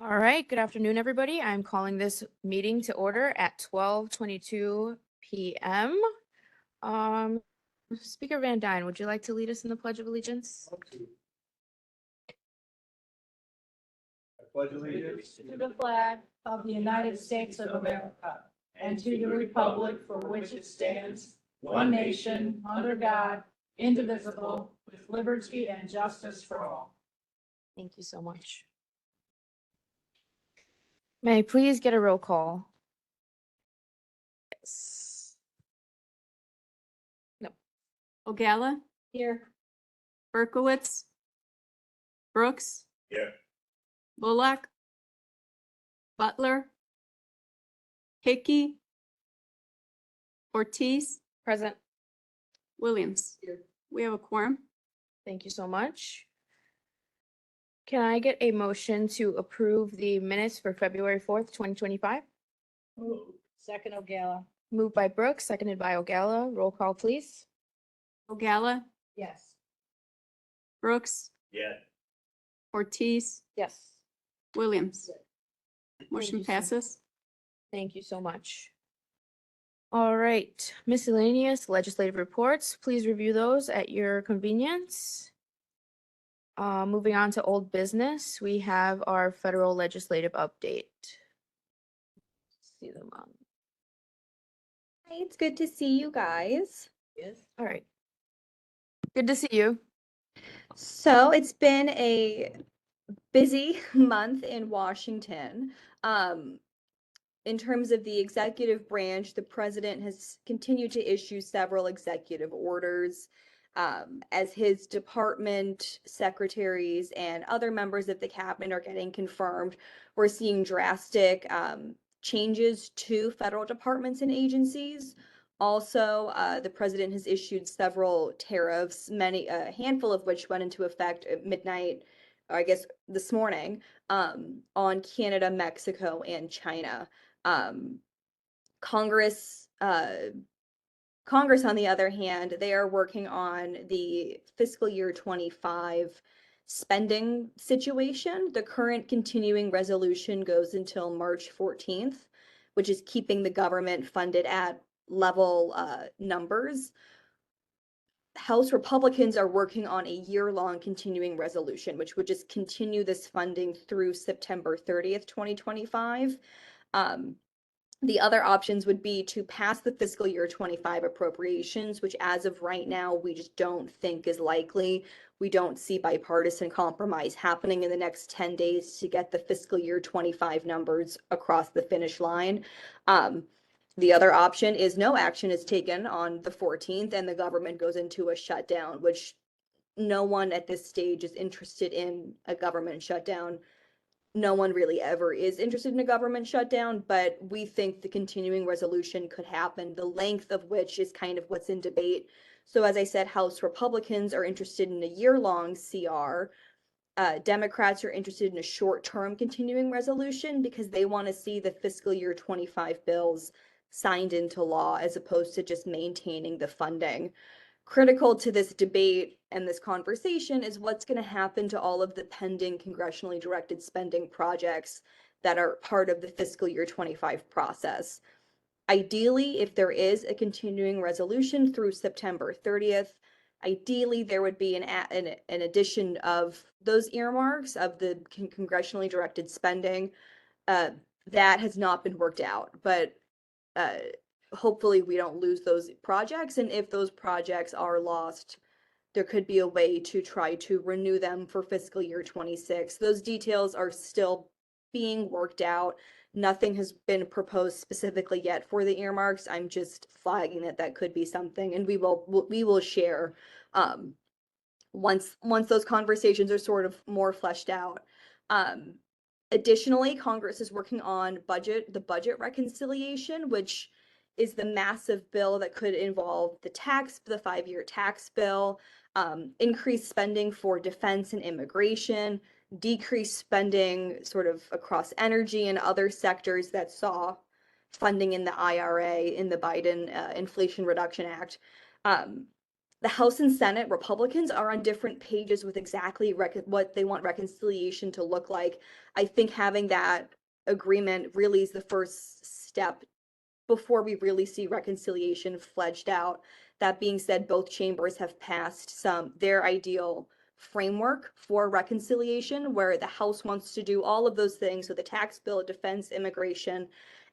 All right, good afternoon, everybody. I'm calling this meeting to order at 12:22 p.m. Speaker Van Dyne, would you like to lead us in the Pledge of Allegiance? I pledge allegiance To the flag of the United States of America and to the republic for which it stands, one nation, under God, indivisible, with liberty and justice for all. Thank you so much. May I please get a roll call? Yes. Ogalla, Here. Berkowitz, Brooks. Here. Bullock, Butler, Hickey, Ortiz, Present. Williams. We have a quorum. Thank you so much. Can I get a motion to approve the minutes for February 4th, 2025? Second O'Gala. Moved by Brooks, seconded by Ogalla. Roll call, please. Ogalla, Yes. Brooks, Yeah. Ortiz, Yes. Williams. you, Motion sir. passes. Thank you so much. All right, miscellaneous legislative reports, please review those at your convenience. Moving on to old business, we have our federal legislative update. See them on. Hi, it's good to see you guys. Yes. All right. Good to see you. So it's been a busy month in Washington. In terms of the executive branch, the president has continued to issue several executive orders. As his department secretaries and other members of the cabinet are getting confirmed, we're seeing drastic changes to federal departments and agencies. Also, the president has issued several tariffs, a handful of which went into effect at midnight, or I guess this morning, on Canada, Mexico, and China. Um, Congress, Congress, on the other hand, they are working on the fiscal year 25 spending situation. The current continuing resolution goes until March 14th, which is keeping the government funded at level numbers. House Republicans are working on a year-long continuing resolution, which would just continue this funding through September 30th, 2025. The other options would be to pass the fiscal year 25 appropriations, which as of right now, we just don't think is likely. We don't see bipartisan compromise happening in the next 10 days to get the fiscal year 25 numbers across the finish line. The other option is no action is taken on the 14th and the government goes into a shutdown, which no one at this stage is interested in a government shutdown. No one really ever is interested in a government shutdown, but we think the continuing resolution could happen, the length of which is kind of what's in debate. So as I said, House Republicans are interested in a year-long CR. Democrats are interested in a short-term continuing resolution because they want to see the fiscal year 25 bills signed into law as opposed to just maintaining the funding. Critical to this debate and this conversation is what's going to happen to all of the pending congressionally directed spending projects that are part of the fiscal year 25 process. Ideally, if there is a continuing resolution through September 30th, ideally there would be an addition of those earmarks of the congressionally directed spending. That has not been worked out, but hopefully we don't lose those projects. And if those projects are lost, there could be a way to try to renew them for fiscal year 26. Those details are still being worked out. Nothing has been proposed specifically yet for the earmarks. I'm just flagging that could be something, and we will share once those conversations are sort of more fleshed out. Additionally, Congress is working on the budget reconciliation, which is the massive bill that could involve the 5-year tax bill, increased spending for defense and immigration, decreased spending sort of across energy and other sectors that saw funding in the IRA, in the Biden Inflation Reduction Act. the House and Senate Republicans are on different pages with exactly what they want reconciliation to look like. I think having that agreement really is the first step before we really see reconciliation fledged out. That being said, both chambers have passed their ideal framework for reconciliation, where the House wants to do all of those things with the tax bill, defense, immigration,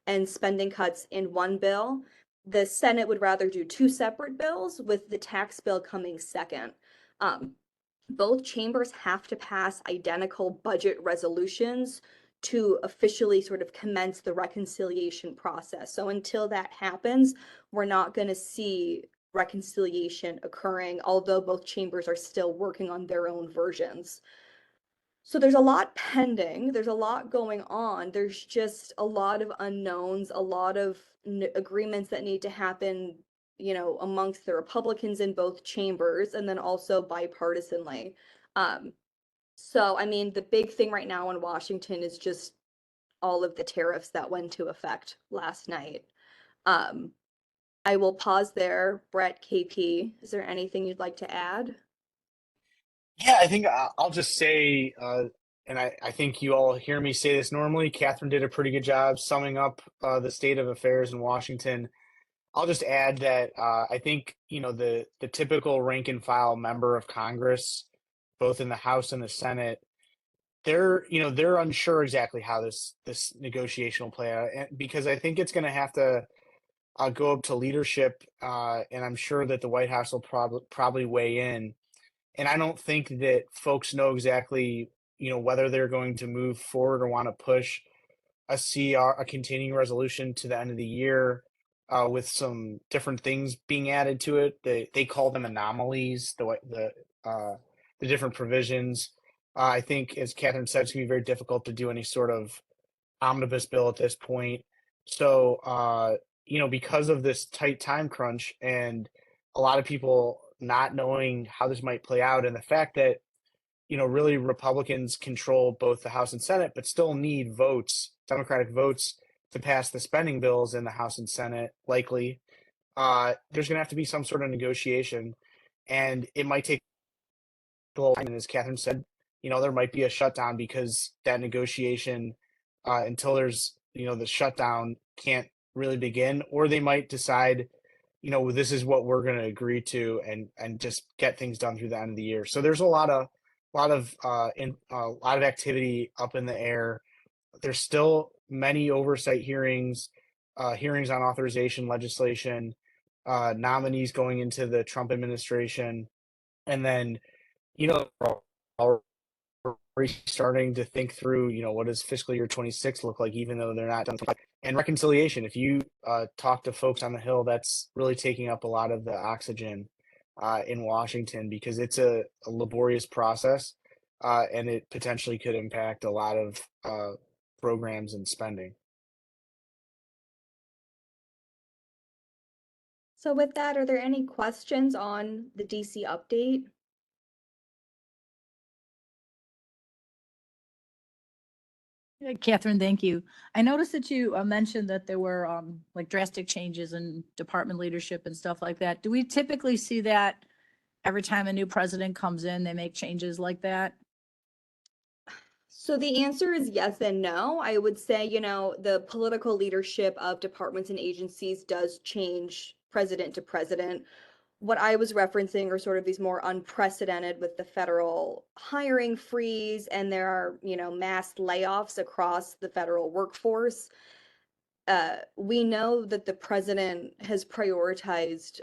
and spending cuts in one bill. The Senate would rather do two separate bills, with the tax bill coming second. Both chambers have to pass identical budget resolutions to officially sort of commence the reconciliation process. So until that happens, we're not going to see reconciliation occurring, although both chambers are still working on their own versions. So there's a lot pending, there's a lot going on, there's just a lot of unknowns, a lot of agreements that need to happen, amongst the Republicans in both chambers, and then also bipartisanly. So, I mean, the big thing right now in Washington is just all of the tariffs that went into effect last night. I will pause there. Brett, KP, is there anything you'd like to add? Yeah, I think I'll just say, and I think you all hear me say this normally. Catherine did a pretty good job summing up the state of affairs in Washington. I'll just add that I think the typical rank and file member of Congress, both in the House and the Senate, they're unsure exactly how this negotiation will play out, because I think it's going to have to go up to leadership, and I'm sure that the White House will probably weigh in. And I don't think that folks know exactly, whether they're going to move forward or want to push a continuing resolution to the end of the year, with some different things being added to it. They call them anomalies, the different provisions. I think, as Catherine said, it's going to be very difficult to do any sort of omnibus bill at this point. So, because of this tight time crunch and a lot of people not knowing how this might play out, and the fact that, really Republicans control both the House and Senate, but still need votes, Democratic votes, to pass the spending bills in the House and Senate, likely, there's going to have to be some sort of negotiation, and it might take a little time. And as Catherine said, there might be a shutdown because that negotiation, until there's, the shutdown can't really begin, or they might decide, this is what we're going to agree to, and just get things done through the end of the year. So there's a lot of activity up in the air. There's still many oversight hearings, hearings on authorization legislation, nominees going into the Trump administration, and then, we're already starting to think through, what does fiscal year 26 look like, even though they're not done. And reconciliation, if you talk to folks on the Hill, that's really taking up a lot of the oxygen in Washington, because it's a laborious process, and it potentially could impact a lot of programs and spending. So with that, are there any questions on the DC update? Catherine, thank you. I noticed that you mentioned that there were like drastic changes in department leadership and stuff like that. Do we typically see that every time a new president comes in, they make changes like that? So the answer is yes and no. I would say, the political leadership of departments and agencies does change president to president. What I was referencing are sort of these more unprecedented, with the federal hiring freeze, and there are, mass layoffs across the federal workforce. We know that the president has prioritized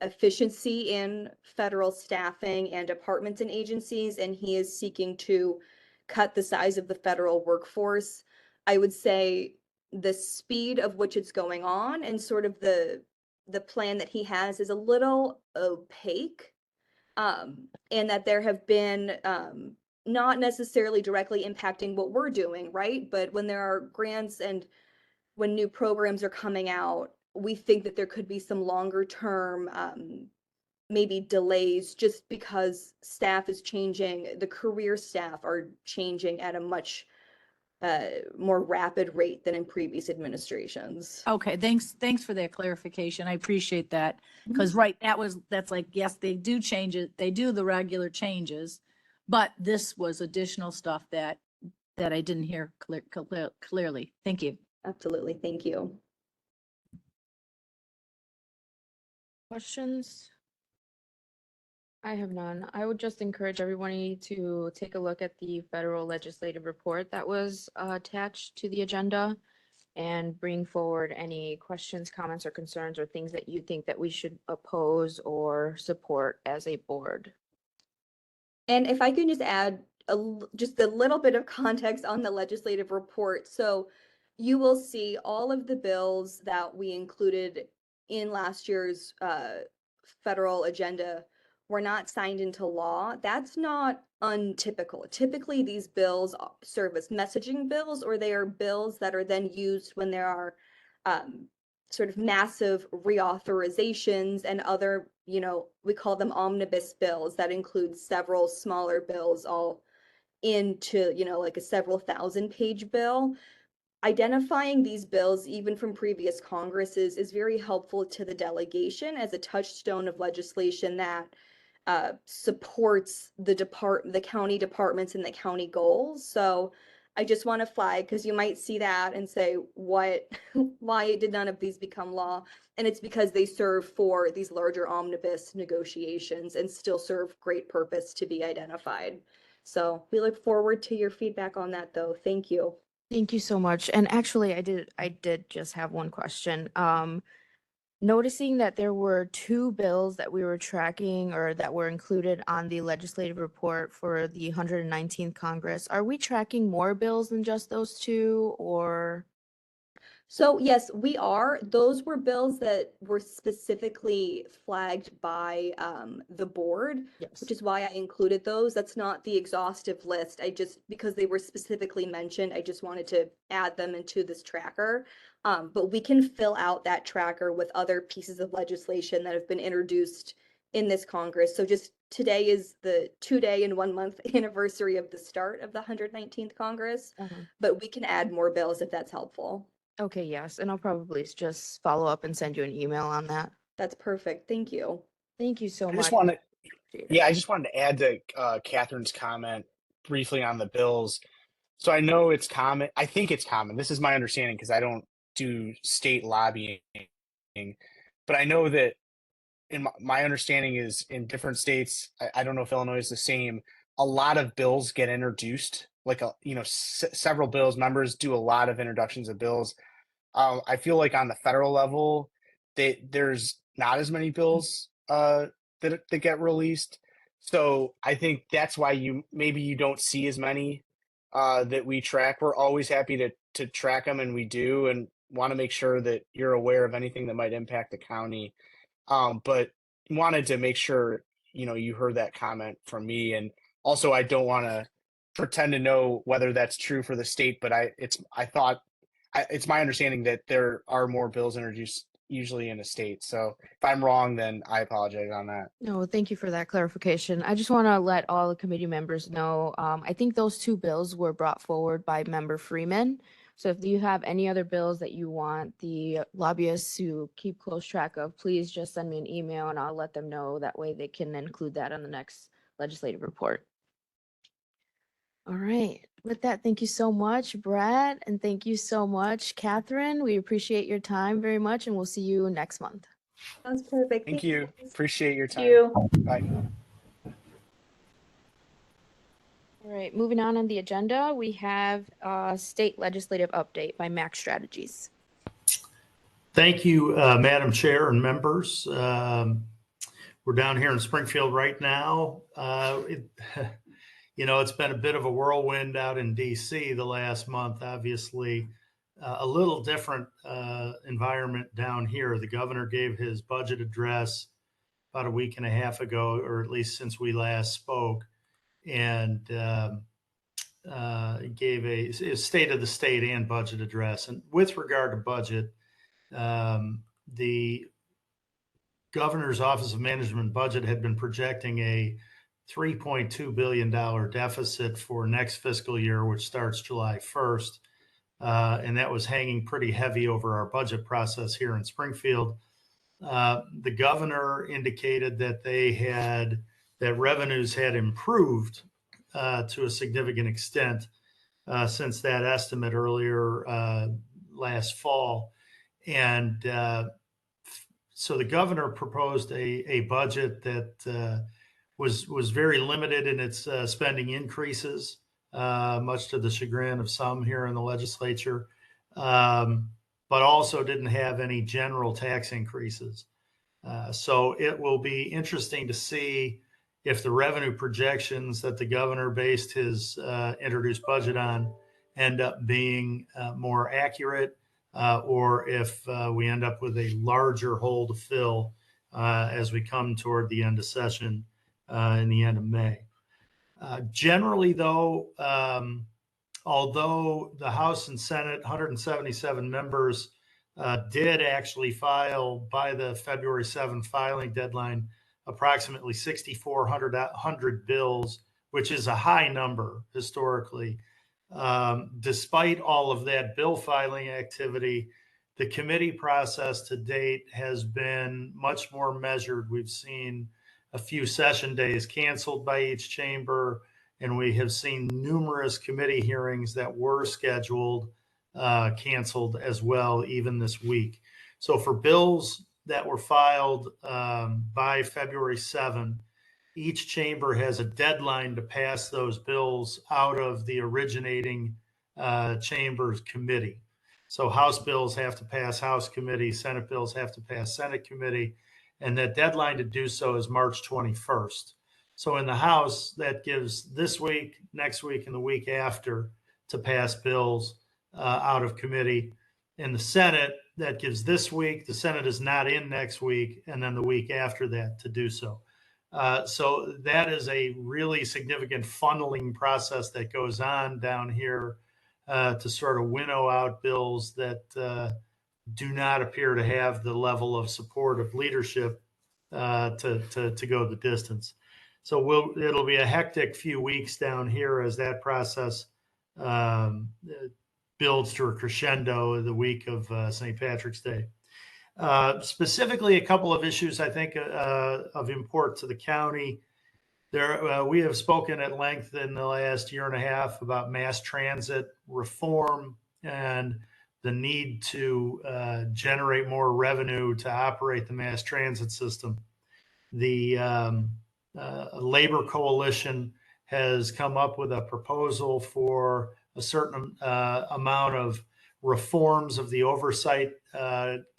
efficiency in federal staffing and departments and agencies, and he is seeking to cut the size of the federal workforce. I would say the speed of which it's going on, and sort of the plan that he has, is a little opaque, and that there have been, not necessarily directly impacting what we're doing, right? But when there are grants and when new programs are coming out, we think that there could be some longer term, maybe delays, just because staff is changing, the career staff are changing at a much more rapid rate than in previous administrations. Okay, thanks for that clarification. I appreciate that. Mhm. Because that's like, yes, they do change it, they do the regular changes, but this was additional stuff that I didn't hear clearly. Thank you. Absolutely. Thank you. Questions? I have none. I would just encourage everybody to take a look at the federal legislative report that was attached to the agenda and bring forward any questions, comments, or concerns or things that you think that we should oppose or support as a board. And if I can just add just a little bit of context on the legislative report. So you will see all of the bills that we included in last year's federal agenda were not signed into law. That's not untypical. Typically, these bills serve as messaging bills, or they are bills that are then used when there are sort of massive reauthorizations and other, we call them omnibus bills that include several smaller bills all into, like a several thousand-page bill. Identifying these bills, even from previous Congresses, is very helpful to the delegation as a touchstone of legislation that supports the county departments and the county goals. So I just want to flag, because you might see that and say, why did none of these become law? And it's because they serve for these larger omnibus negotiations and still serve great purpose to be identified. So we look forward to your feedback on that, though. Thank you. Thank you so much. And actually, I did just have one question. Noticing that there were 2 bills that we were tracking or that were included on the legislative report for the 119th Congress, are we tracking more bills than just those 2, or? So yes, we are. Those were bills that were specifically flagged by the board, Yes. which is why I included those. That's not the exhaustive list. Because they were specifically mentioned, I just wanted to add them into this tracker. But we can fill out that tracker with other pieces of legislation that have been introduced in this Congress. So just today is the 2-day and 1-month anniversary of the start of the 119th Congress, but we can add more bills if that's helpful. Okay, yes, and I'll probably just follow up and send you an email on that. That's perfect. Thank you. Thank you so I much. just wanted, Appreciate it. yeah, I just wanted to add to Catherine's comment briefly on the bills. So I know it's common. I think it's common. This is my understanding because I don't do state lobbying, but I know that in my understanding is in different states. I don't know if Illinois is the same. A lot of bills get introduced, like several bills. Members do a lot of introductions of bills. I feel like on the federal level, there's not as many bills that get released. So I think that's why maybe you don't see as many that we track. We're always happy to track them, and we do, and want to make sure that you're aware of anything that might impact the county. But wanted to make sure you heard that comment from me, and also I don't want to pretend to know whether that's true for the state, but it's my understanding that there are more bills introduced usually in a state. So if I'm wrong, then I apologize on that. No, thank you for that clarification. I just want to let all the committee members know, I think those 2 bills were brought forward by Member Freeman. So if you have any other bills that you want the lobbyists to keep close track of, please just send me an email and I'll let them know. That way they can include that on the next legislative report. All right. With that, thank you so much, Brad, and thank you so much, Catherine. We appreciate your time very much, and we'll see you next month. That's perfect. Thank you. Appreciate your time. You. Bye. All right, moving on the agenda, we have a state legislative update by Mac Strategies. Thank you, Madam Chair and members. We're down here in Springfield right now. It's been a bit of a whirlwind out in DC the last month. Obviously, a little different environment down here. The governor gave his budget address about a week and a half ago, or at least since we last spoke, and gave a state of the state and budget address. And with regard to budget, the governor's Office of Management Budget had been projecting a $3.2 billion deficit for next fiscal year, which starts July 1st. And that was hanging pretty heavy over our budget process here in Springfield. The governor indicated that that revenues had improved to a significant extent since that estimate earlier last fall. And so the governor proposed a budget that was very limited in its spending increases, much to the chagrin of some here in the legislature, but also didn't have any general tax increases. So it will be interesting to see if the revenue projections that the governor based his introduced budget on end up being more accurate, or if we end up with a larger hole to fill as we come toward the end of session in the end of May. Generally, though, although the House and Senate, 177 members, did actually file by the February 7th filing deadline approximately 6,400 bills, which is a high number historically. Despite all of that bill filing activity, the committee process to date has been much more measured. We've seen a few session days canceled by each chamber, and we have seen numerous committee hearings that were scheduled canceled as well, even this week. So for bills that were filed by February 7th, each chamber has a deadline to pass those bills out of the originating chamber's committee. So House bills have to pass House committee, Senate bills have to pass Senate committee, and that deadline to do so is March 21st. So in the House, that gives this week, next week, and the week after to pass bills out of committee. In the Senate, that gives this week, the Senate is not in next week, and then the week after that to do so. So that is a really significant funneling process that goes on down here to sort of winnow out bills that do not appear to have the level of support of leadership to go the distance. So it'll be a hectic few weeks down here as that process builds to a crescendo the week of St. Patrick's Day. Specifically, a couple of issues I think of import to the county. We have spoken at length in the last year and a half about mass transit reform and the need to generate more revenue to operate the mass transit system. The Labor Coalition has come up with a proposal for a certain amount of reforms of the oversight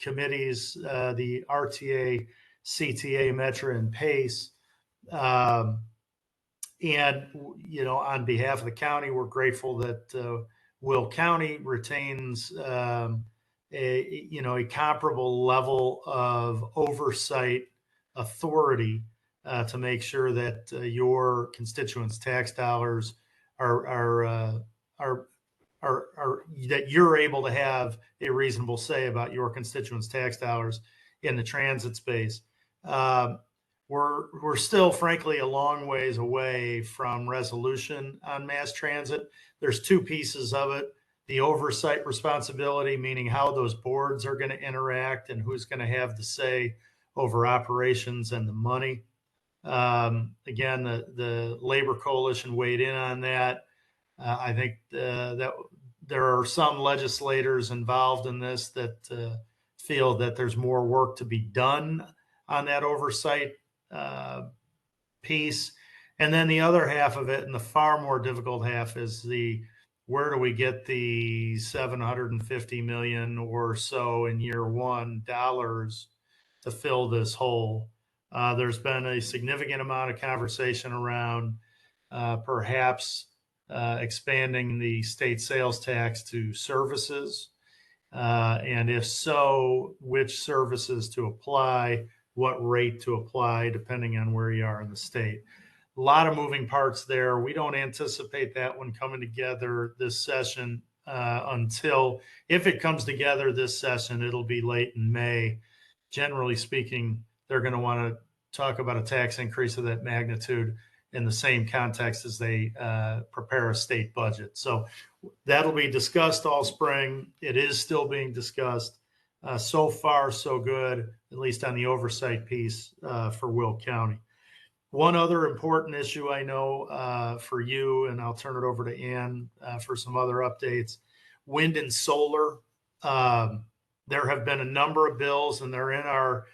committees, the RTA, CTA, Metra, and PACE. And, you know, on behalf of the county, we're grateful that Will County retains a comparable level of oversight authority to make sure that your constituents' tax dollars are that you're able to have a reasonable say about your constituents' tax dollars in the transit space. We're still, frankly, a long ways away from resolution on mass transit. There's two pieces of it. The oversight responsibility, meaning how those boards are going to interact and who's going to have the say over operations and the money. Again, the Labor Coalition weighed in on that. I think that there are some legislators involved in this that feel that there's more work to be done on that oversight piece. And then the other half of it, and the far more difficult half, is where do we get the $750 million or so in year one dollars to fill this hole? There's been a significant amount of conversation around perhaps expanding the state sales tax to services. And if so, which services to apply, what rate to apply, depending on where you are in the state. A lot of moving parts there. We don't anticipate that one coming together this session until, if it comes together this session, it'll be late in May. Generally speaking, they're going to want to talk about a tax increase of that magnitude in the same context as they prepare a state budget. So that'll be discussed all spring. It is still being discussed. So far, so good, at least on the oversight piece for Will County. One other important issue I know for you, and I'll turn it over to Ann for some other updates. Wind and solar. There have been a number of bills, and they're in our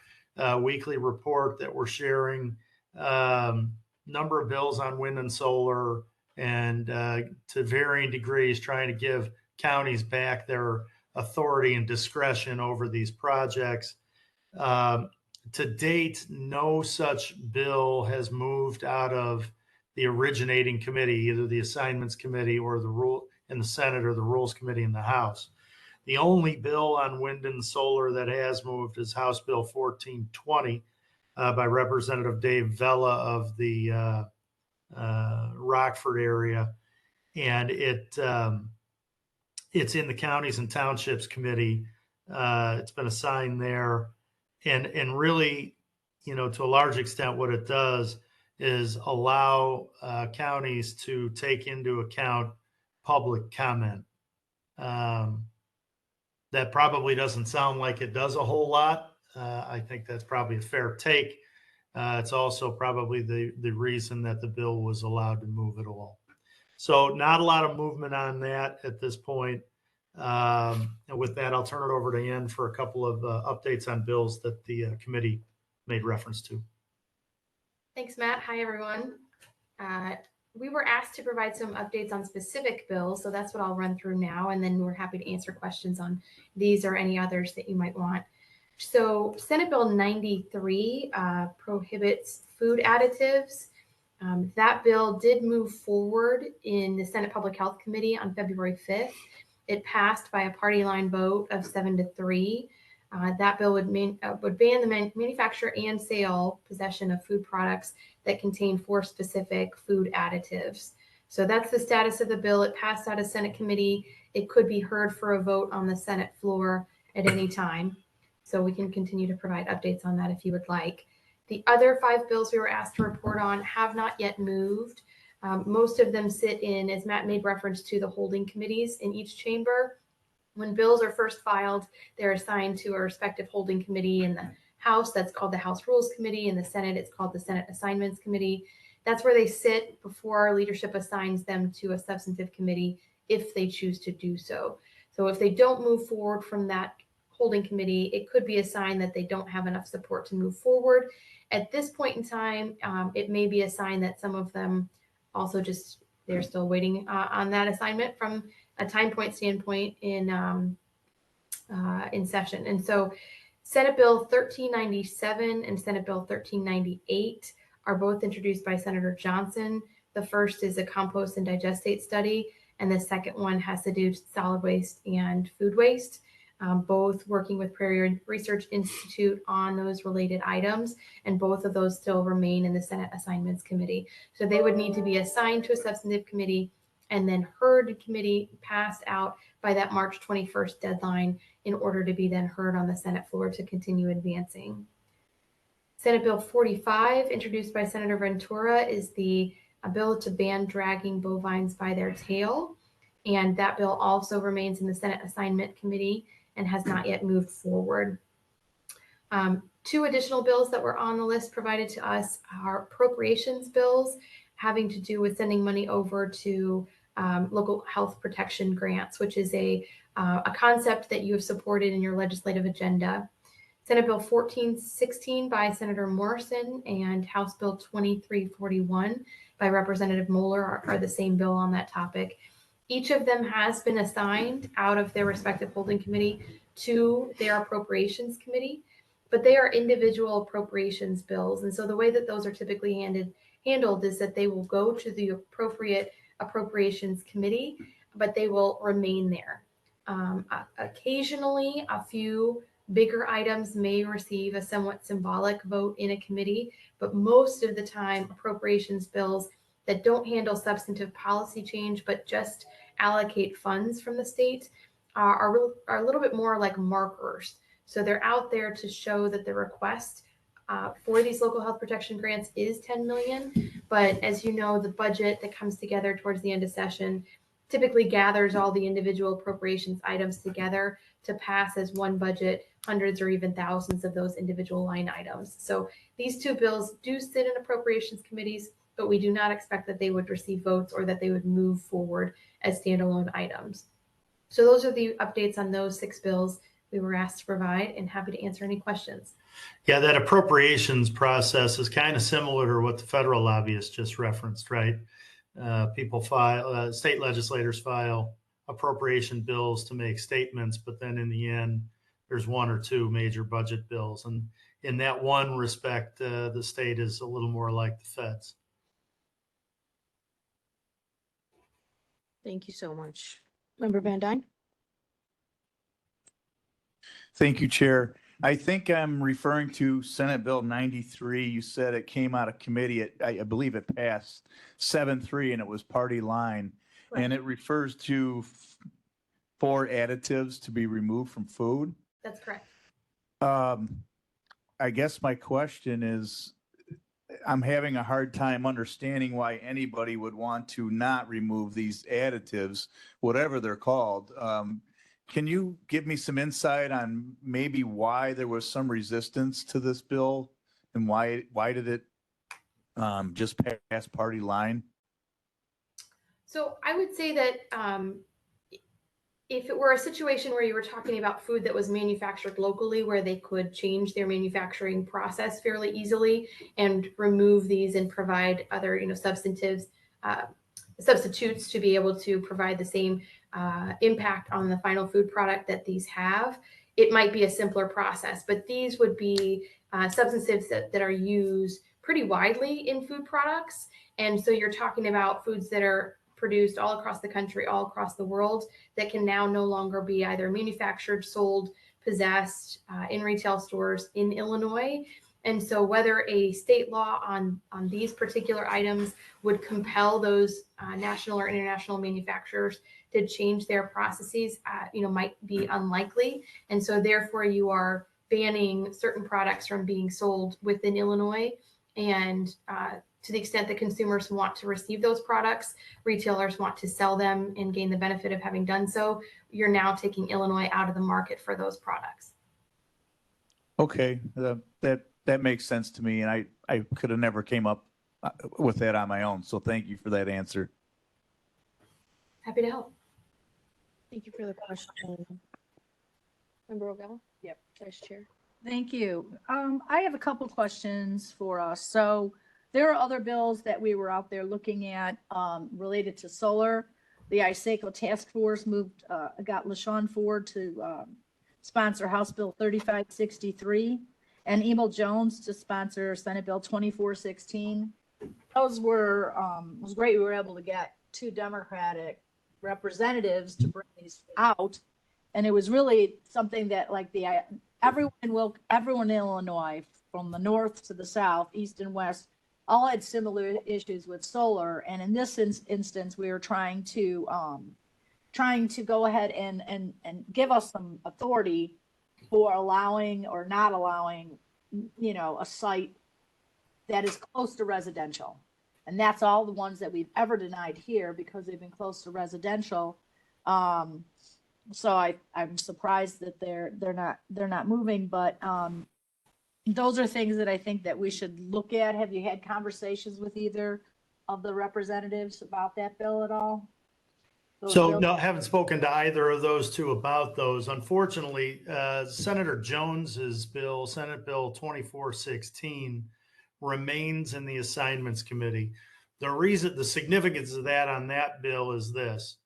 weekly report that we're sharing. Number of bills on wind and solar, and to varying degrees trying to give counties back their authority and discretion over these projects. To date, no such bill has moved out of the originating committee, either the assignments committee or the rule in the Senate or the rules committee in the House. The only bill on wind and solar that has moved is House Bill 1420 by Representative Dave Vella of the Rockford area, and it's in the Counties and Townships Committee. It's been assigned there, and really, to a large extent, what it does is allow counties to take into account public comment. That probably doesn't sound like it does a whole lot. I think that's probably a fair take. It's also probably the reason that the bill was allowed to move at all. So not a lot of movement on that at this point. And with that, I'll turn it over to Ann for a couple of updates on bills that the committee made reference to. Thanks, Matt. Hi, everyone. We were asked to provide some updates on specific bills, so that's what I'll run through now, and then we're happy to answer questions on these or any others that you might want. So Senate Bill 93 prohibits food additives. That bill did move forward in the Senate Public Health Committee on February 5th. It passed by a party line vote of 7-3. That bill would ban the manufacture and sale, possession of food products that contain 4 specific food additives. So that's the status of the bill. It passed out of Senate committee. It could be heard for a vote on the Senate floor at any time. So we can continue to provide updates on that if you would like. The other 5 bills we were asked to report on have not yet moved. Most of them sit in, as Matt made reference to, the holding committees in each chamber. When bills are first filed, they're assigned to a respective holding committee. In the House, that's called the House Rules Committee. In the Senate, it's called the Senate Assignments Committee. That's where they sit before leadership assigns them to a substantive committee if they choose to do so. So if they don't move forward from that holding committee, it could be a sign that they don't have enough support to move forward. At this point in time, it may be a sign that some of them also they're still waiting on that assignment from a time point standpoint in session. And so Senate Bill 1397 and Senate Bill 1398 are both introduced by Senator Johnson. The first is a compost and digestate study, and the second one has to do with solid waste and food waste, both working with Prairie Research Institute on those related items, and both of those still remain in the Senate Assignments Committee. So they would need to be assigned to a substantive committee and then heard in committee, passed out by that March 21st deadline in order to be then heard on the Senate floor to continue advancing. Senate Bill 45, introduced by Senator Ventura, is the bill to ban dragging bovines by their tail. And that bill also remains in the Senate Assignment Committee and has not yet moved forward. 2 additional bills that were on the list provided to us are appropriations bills having to do with sending money over to local health protection grants, which is a concept that you have supported in your legislative agenda. Senate Bill 1416 by Senator Morrison and House Bill 2341 by Representative Moeller are the same bill on that topic. Each of them has been assigned out of their respective holding committee to their appropriations committee, but they are individual appropriations bills. And so the way that those are typically handled is that they will go to the appropriate appropriations committee, but they will remain there. Occasionally, a few bigger items may receive a somewhat symbolic vote in a committee, but most of the time, appropriations bills that don't handle substantive policy change, but just allocate funds from the state are a little bit more like markers. So they're out there to show that the request for these local health protection grants is 10 million. But as you know, the budget that comes together towards the end of session typically gathers all the individual appropriations items together to pass as one budget, hundreds or even thousands of those individual line items. So these two bills do sit in appropriations committees, but we do not expect that they would receive votes or that they would move forward as standalone items. So those are the updates on those 6 bills we were asked to provide, and happy to answer any questions. Yeah, that appropriations process is kind of similar to what the federal lobbyist just referenced, right? People file, state legislators file appropriation bills to make statements, but then in the end, there's 1 or 2 major budget bills. And in that one respect, the state is a little more like the feds. Thank you so much. Member Van Dyne? Thank you, Chair. I think I'm referring to Senate Bill 93. You said it came out of committee. I believe it passed 7-3 and it was party line. Right. And it refers to 4 additives to be removed from food. That's correct. I guess my question is, I'm having a hard time understanding why anybody would want to not remove these additives, whatever they're called. Can you give me some insight on maybe why there was some resistance to this bill and why did it just pass party line? So I would say that if it were a situation where you were talking about food that was manufactured locally, where they could change their manufacturing process fairly easily and remove these and provide other, substances, substitutes to be able to provide the same impact on the final food product that these have, it might be a simpler process. But these would be substances that are used pretty widely in food products. And so you're talking about foods that are produced all across the country, all across the world, that can now no longer be either manufactured, sold, possessed in retail stores in Illinois. And so whether a state law on these particular items would compel those national or international manufacturers to change their processes, might be unlikely. And so therefore you are banning certain products from being sold within Illinois. And to the extent that consumers want to receive those products, retailers want to sell them and gain the benefit of having done so, you're now taking Illinois out of the market for those products. Okay, that makes sense to me, and I could have never came up with that on my own. So thank you for that answer. Happy to help. Thank you for the question. Member O'Gala? Yep. Vice Chair. Thank you. I have a couple questions for us. So there are other bills that we were out there looking at related to solar. The ISACO task force got LaShawn Ford to sponsor House Bill 3563 and Emil Jones to sponsor Senate Bill 2416. Those were, was great. We were able to get 2 Democratic representatives to bring these out. And it was really something that like everyone in Illinois, from the north to the south, east and west, all had similar issues with solar. And in this instance, we were trying to go ahead and give us some authority for allowing or not allowing, a site that is close to residential. And that's all the ones that we've ever denied here because they've been close to residential. So I'm surprised that they're not moving, but those are things that I think that we should look at. Have you had conversations with either of the representatives about that bill at all? So no, I haven't spoken to either of those 2 about those. Unfortunately, Senator Jones's bill, Senate Bill 2416, remains in the assignments committee. The significance of that on that bill is this.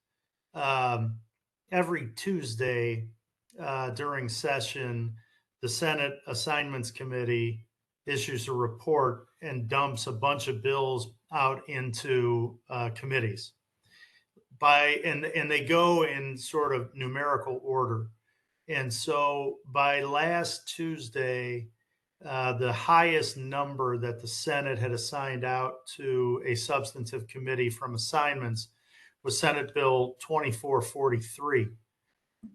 Every Tuesday during session, the Senate Assignments Committee issues a report and dumps a bunch of bills out into committees. And they go in sort of numerical order. And so by last Tuesday, the highest number that the Senate had assigned out to a substantive committee from assignments was Senate Bill 2443,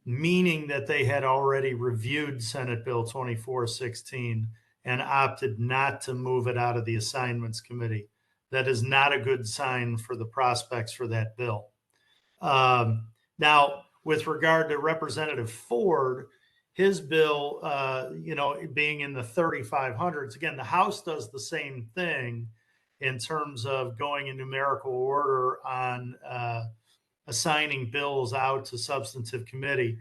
meaning that they had already reviewed Senate Bill 2416 and opted not to move it out of the assignments committee. That is not a good sign for the prospects for that bill. Now, with regard to Representative Ford, his bill, being in the 3,500s, again, the House does the same thing in terms of going in numerical order on assigning bills out to substantive committee.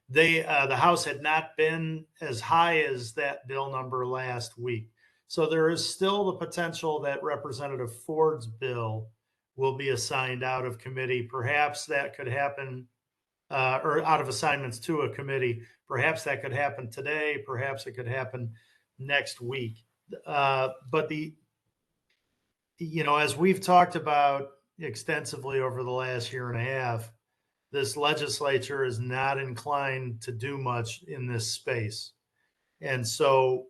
The House had not been as high as that bill number last week. So there is still the potential that Representative Ford's bill will be assigned out of committee. Perhaps that could happen, or out of assignments to a committee. Perhaps that could happen today. Perhaps it could happen next week. But as we've talked about extensively over the last year and a half, this legislature is not inclined to do much in this space. And so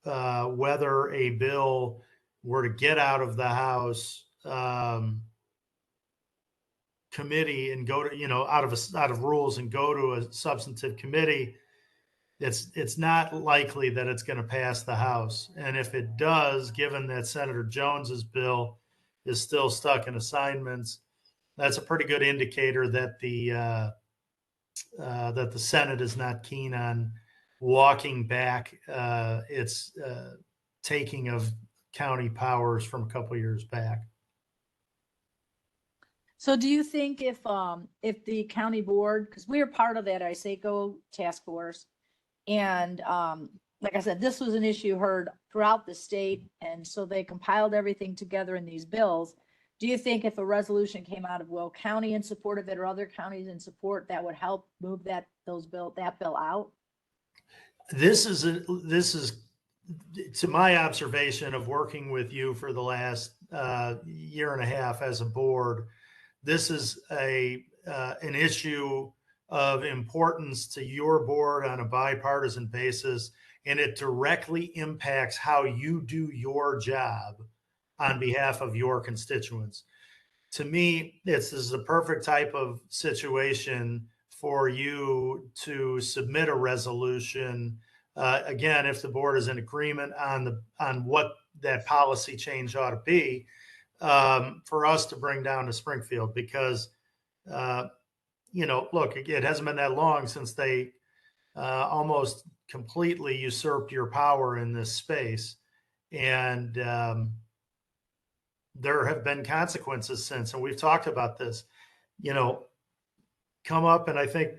whether a bill were to get out of the House committee and go to, out of rules and go to a substantive committee, it's not likely that it's going to pass the House. And if it does, given that Senator Jones's bill is still stuck in assignments, that's a pretty good indicator that the Senate is not keen on walking back its taking of county powers from a couple years back. So do you think if the county board, because we are part of that ISACO task force, and like I said, this was an issue heard throughout the state, and so they compiled everything together in these bills. Do you think if a resolution came out of Will County in support of it, or other counties in support, that would help move that bill out? This is to my observation of working with you for the last year and a half as a board. This is an issue of importance to your board on a bipartisan basis, and it directly impacts how you do your job on behalf of your constituents. To me, this is a perfect type of situation for you to submit a resolution. Again, if the board is in agreement on what that policy change ought to be, for us to bring down to Springfield, because look, it hasn't been that long since they almost completely usurped your power in this space, and there have been consequences since, and we've talked about this. Come up, and I think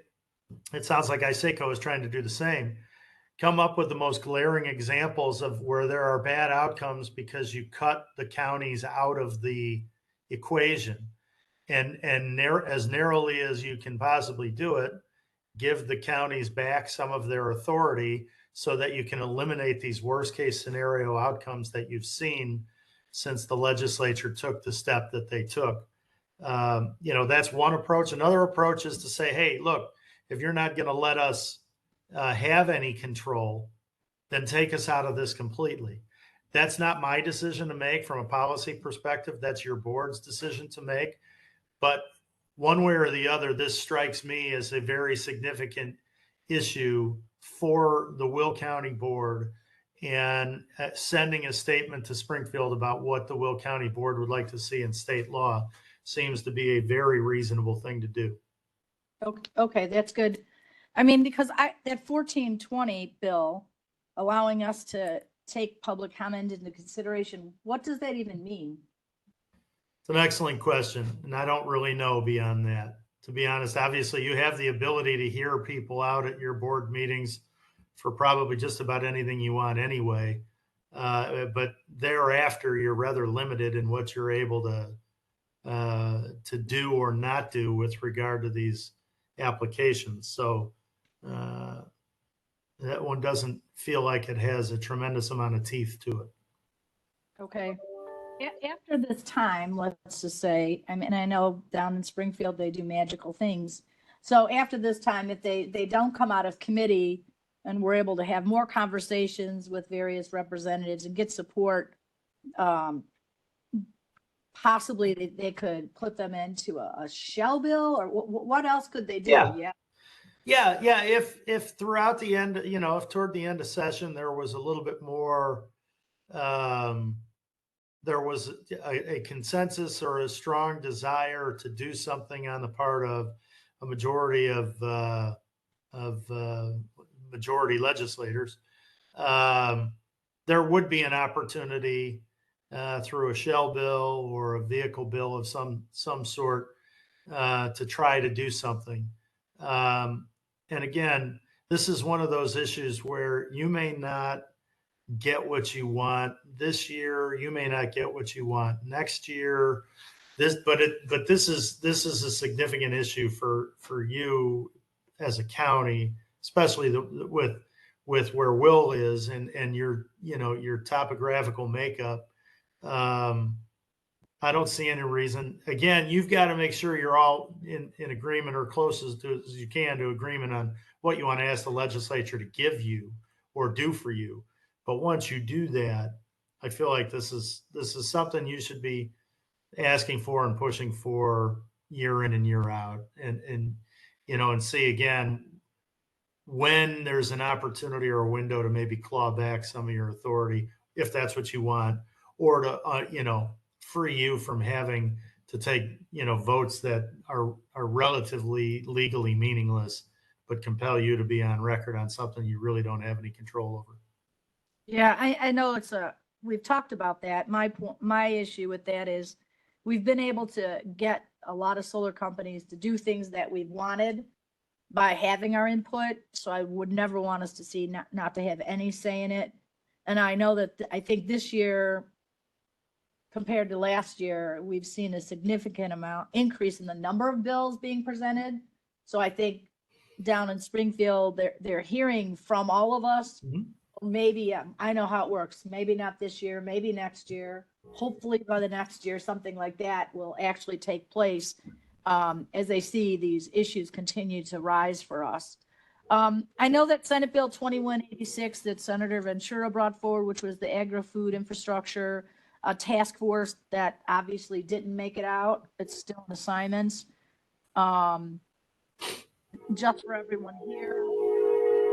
it sounds like ISACO is trying to do the same. Come up with the most glaring examples of where there are bad outcomes because you cut the counties out of the equation, and as narrowly as you can possibly do it, give the counties back some of their authority so that you can eliminate these worst case scenario outcomes that you've seen since the legislature took the step that they took. That's one approach. Another approach is to say, hey, look, if you're not going to let us have any control, then take us out of this completely. That's not my decision to make from a policy perspective. That's your board's decision to make. But one way or the other, this strikes me as a very significant issue for the Will County Board, and sending a statement to Springfield about what the Will County Board would like to see in state law seems to be a very reasonable thing to do. Okay, that's good. I mean, because that 1420 bill allowing us to take public comment into consideration, what does that even mean? It's an excellent question, and I don't really know beyond that. To be honest, obviously you have the ability to hear people out at your board meetings for probably just about anything you want anyway. But thereafter, you're rather limited in what you're able to do or not do with regard to these applications. So that one doesn't feel like it has a tremendous amount of teeth to it. Okay. After this time, let's just say, I mean, I know down in Springfield, they do magical things. So after this time, if they don't come out of committee and we're able to have more conversations with various representatives and get support, possibly they could put them into a shell bill, or what else could they do? Yeah. Yeah. If throughout the end, if toward the end of session, there was a little bit more, there was a consensus or a strong desire to do something on the part of a majority of majority legislators, there would be an opportunity through a shell bill or a vehicle bill of some sort to try to do something. And again, this is one of those issues where you may not get what you want this year. You may not get what you want next year. But this is a significant issue for you as a county, especially with where Will is and your topographical makeup. I don't see any reason. Again, you've got to make sure you're all in agreement or close as you can to agreement on what you want to ask the legislature to give you or do for you. But once you do that, I feel like this is something you should be asking for and pushing for year in and year out, and see again when there's an opportunity or a window to maybe claw back some of your authority if that's what you want, or to free you from having to take votes that are relatively legally meaningless, but compel you to be on record on something you really don't have any control over. Yeah, I know we've talked about that. My issue with that is we've been able to get a lot of solar companies to do things that we've wanted by having our input. So I would never want us to see not to have any say in it. And I know that I think this year compared to last year, we've seen a significant amount increase in the number of bills being presented. So I think down in Springfield, they're hearing from all of us. Mhm. Maybe I know how it works. Maybe not this year, maybe next year. Hopefully by the next year, something like that will actually take place as they see these issues continue to rise for us. I know that Senate Bill 2186 that Senator Ventura brought forward, which was the agri-food infrastructure task force, that obviously didn't make it out. It's still in assignments. Just for everyone here,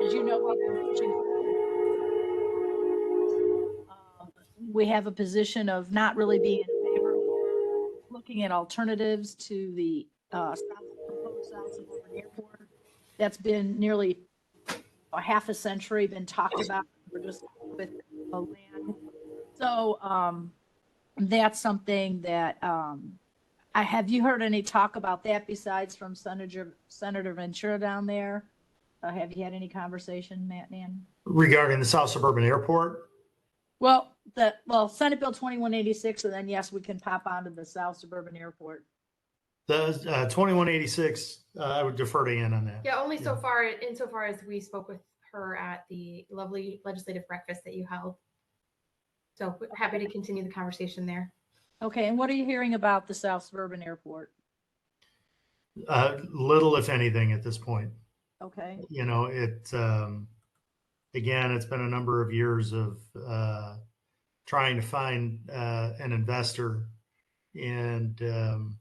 as you know, we've been pushing for we have a position of not really being in favor of looking at alternatives to the proposed South Suburban Airport. That's been nearly a half a century been talked about. We're just with land. So that's something that have you heard any talk about that besides from Senator Ventura down there? Have you had any conversation, Matt Nan? Regarding the South Suburban Airport? Well, Senate Bill 2186, and then yes, we can pop onto the South Suburban Airport. The 2186, I would defer to Ann on that. Yeah, only so far, insofar as we spoke with her at the lovely legislative breakfast that you held. So happy to continue the conversation there. Okay, and what are you hearing about the South Suburban Airport? Little, if anything, at this point. Okay. Again, it's been a number of years of trying to find an investor, and the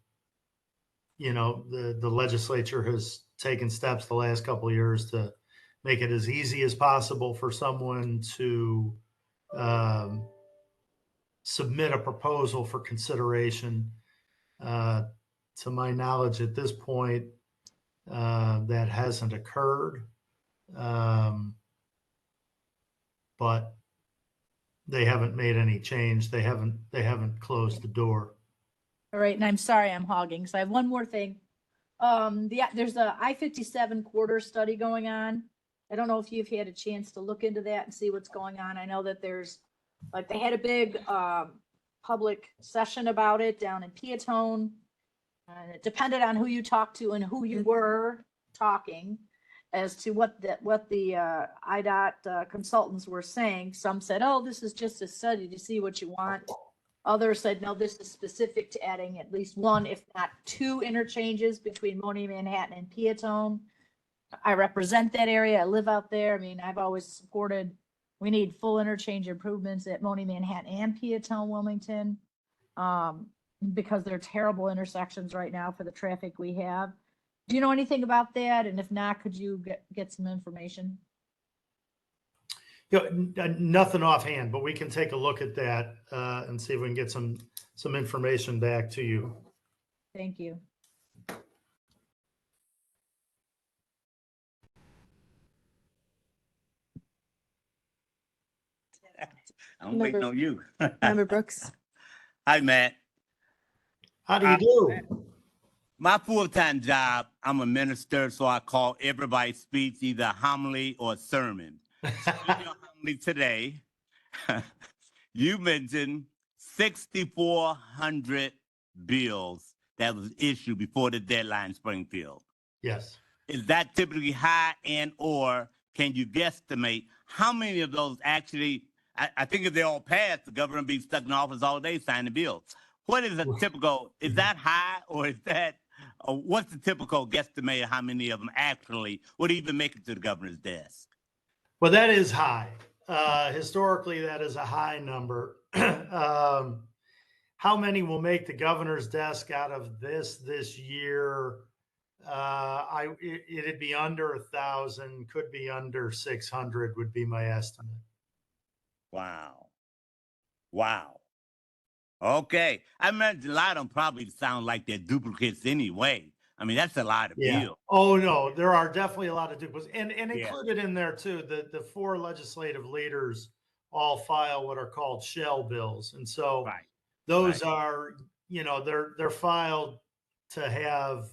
legislature has taken steps the last couple of years to make it as easy as possible for someone to submit a proposal for consideration. To my knowledge, at this point, that hasn't occurred. But they haven't made any change. They haven't closed the door. All right, and I'm sorry I'm hogging. So I have one more thing. There's a I-57 corridor study going on. I don't know if you've had a chance to look into that and see what's going on. I know that they had a big public session about it down in Peatone. And it depended on who you talked to and who you were talking as to what the IDOT consultants were saying. Some said, oh, this is just a study to see what you want. Others said, no, this is specific to adding at least one, if not two interchanges between Mony, Manhattan, and Peatone. I represent that area. I live out there. I mean, I've always supported, we need full interchange improvements at Mony, Manhattan, and Peatone, Wilmington, because they're terrible intersections right now for the traffic we have. Do you know anything about that? And if not, could you get some information? You know, nothing offhand, but we can take a look at that and see if we can get some information back to you. Thank you. I'm waiting Member- on you. Member Brooks. Hi, Matt. How do you do? My full-time job, I'm a minister, so I call everybody's speech either a homily or a sermon. In your homily today, you mentioned 6,400 bills that was issued before the deadline in Springfield. Yes. Is that typically high, and or can you guesstimate how many of those actually, I think if they all pass, the governor will be stuck in office all day signing bills. What is a typical, is that high, or is that, what's the typical guesstimate of how many of them actually would even make it to the governor's desk? Well, that is high. Historically, that is a high number. How many will make the governor's desk out of this year? It'd be under 1,000, could be under 600 would be my estimate. Wow. Wow. Okay. I imagine a lot of them probably sound like they're duplicates anyway. I mean, that's a lot of Yeah. bills. Oh no, there are definitely a lot of duplicates, and Yeah. included in there too. The four legislative leaders all file what are called shell bills, and so Right. those right. are, they're filed to have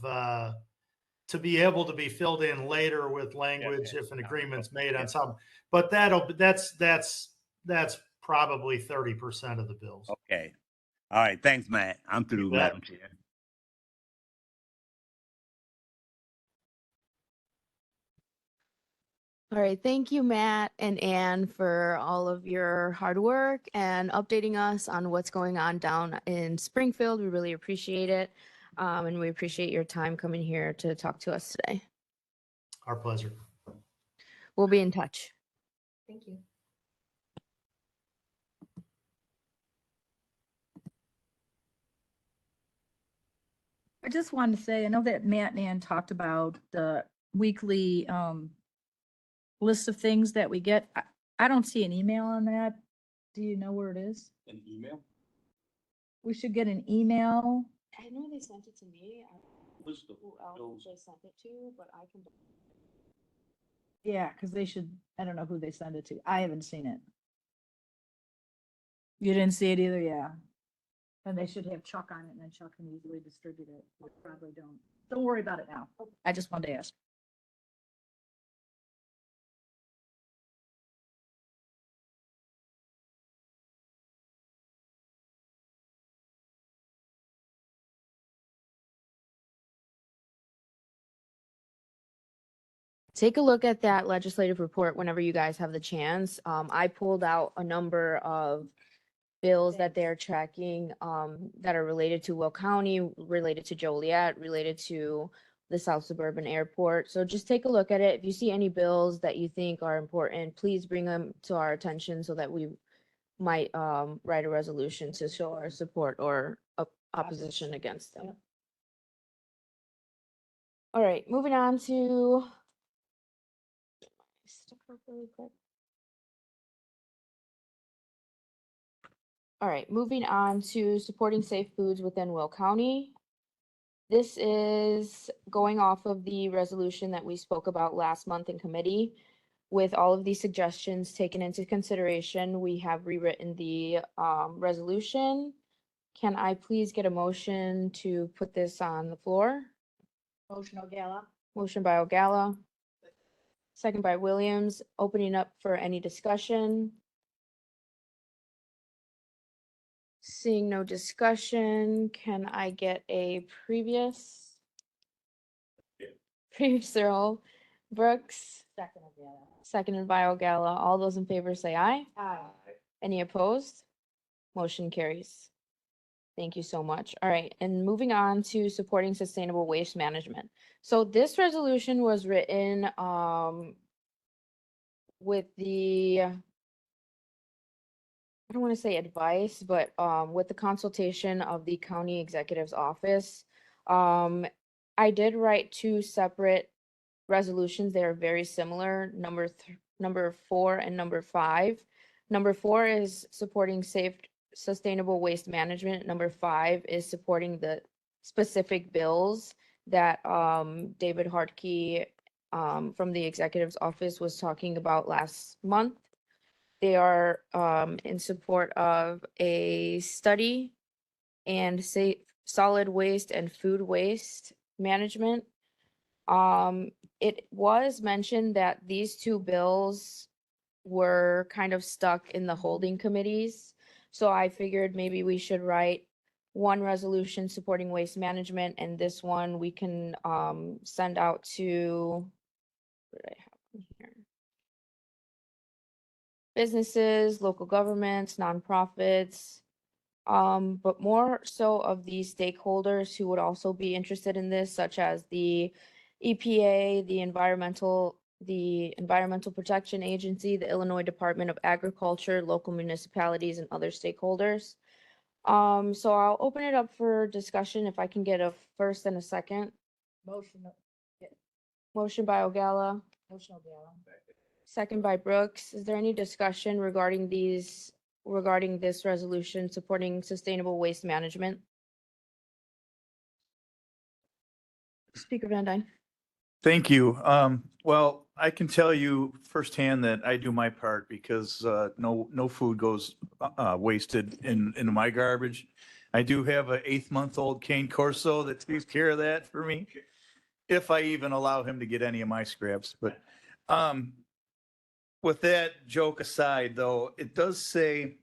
to be able to be filled in later with language if an agreement's made on something. But that's probably 30% of the bills. Okay. All right. Thanks, Matt. I'm through, bet. Madam Chair. All right, thank you, Matt and Ann, for all of your hard work and updating us on what's going on down in Springfield. We really appreciate it. And we appreciate your time coming here to talk to us today. Our pleasure. We'll be in touch. Thank you. I just wanted to say, I know that Matt and Ann talked about the weekly list of things that we get. I don't see an email on that. Do you know where it is? An email? We should get an email. I know they sent it to me. Who's the, Who else they sent it to, but I can. Yeah, because they should, I don't know who they send it to. I haven't seen it. You didn't see it either? Yeah. And they should have Chuck on it, and then Chuck can easily distribute it. We probably don't. Don't worry about it now. I just wanted to ask. Take a look at that legislative report whenever you guys have the chance. I pulled out a number of bills that they're tracking that are related to Will County, related to Joliet, related to the South Suburban Airport. So just take a look at it. If you see any bills that you think are important, please bring them to our attention so that we might write a resolution to show our support or opposition against them. All right, moving on to stuff up really quick. All right, moving on to supporting safe foods within Will County. This is going off of the resolution that we spoke about last month in committee. With all of these suggestions taken into consideration, we have rewritten the resolution. Can I please get a motion to put this on the floor? Motion O'Gala. Motion by O'Gala. Second by Williams. Opening up for any discussion. Seeing no discussion, can I get a previous? Previous roll. Brooks, Second O'Gala. seconded by O'Gala. All those in favor say aye. Aye. Any opposed? Motion carries. Thank you so much. All right, and moving on to supporting sustainable waste management. So this resolution was written with the, I don't want to say advice, but with the consultation of the county executive's office. I did write two separate resolutions. They are very similar, number 4 and number 5. Number 4 is supporting safe, sustainable waste management. Number 5 is supporting the specific bills that David Hartke from the executive's office was talking about last month. They are in support of a study and safe solid waste and food waste management. It was mentioned that these two bills were kind of stuck in the holding committees. So I figured maybe we should write one resolution supporting waste management, and this one we can send out to, what did I have in here? Businesses, local governments, nonprofits, but more so of the stakeholders who would also be interested in this, such as the EPA, the Environmental Protection Agency, the Illinois Department of Agriculture, local municipalities, and other stakeholders. So I'll open it up for discussion if I can get a first and a second. Motion. Motion by Ogala, Motion O'Gara. second by Brooks. Is there any discussion regarding this resolution supporting sustainable waste management? Speaker Van Dyne. Thank you. Well, I can tell you firsthand that I do my part because no food goes wasted in my garbage. I do have an 8-month-old cane corso that takes care of that for me, if I even allow him to get any of my scraps. But with that joke aside, though, it does say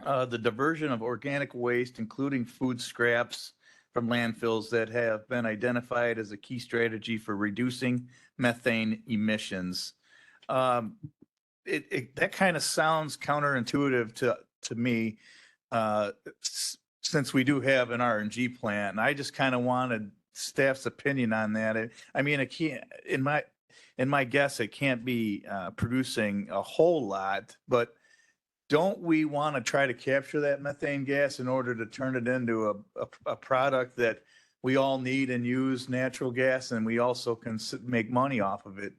the diversion of organic waste, including food scraps from landfills that have been identified as a key strategy for reducing methane emissions. That kind of sounds counterintuitive to me, since we do have an RNG plant. And I just kind of wanted staff's opinion on that. I mean, it can't, in my guess, it can't be producing a whole lot, but don't we want to try to capture that methane gas in order to turn it into a product that we all need and use, natural gas, and we also can make money off of it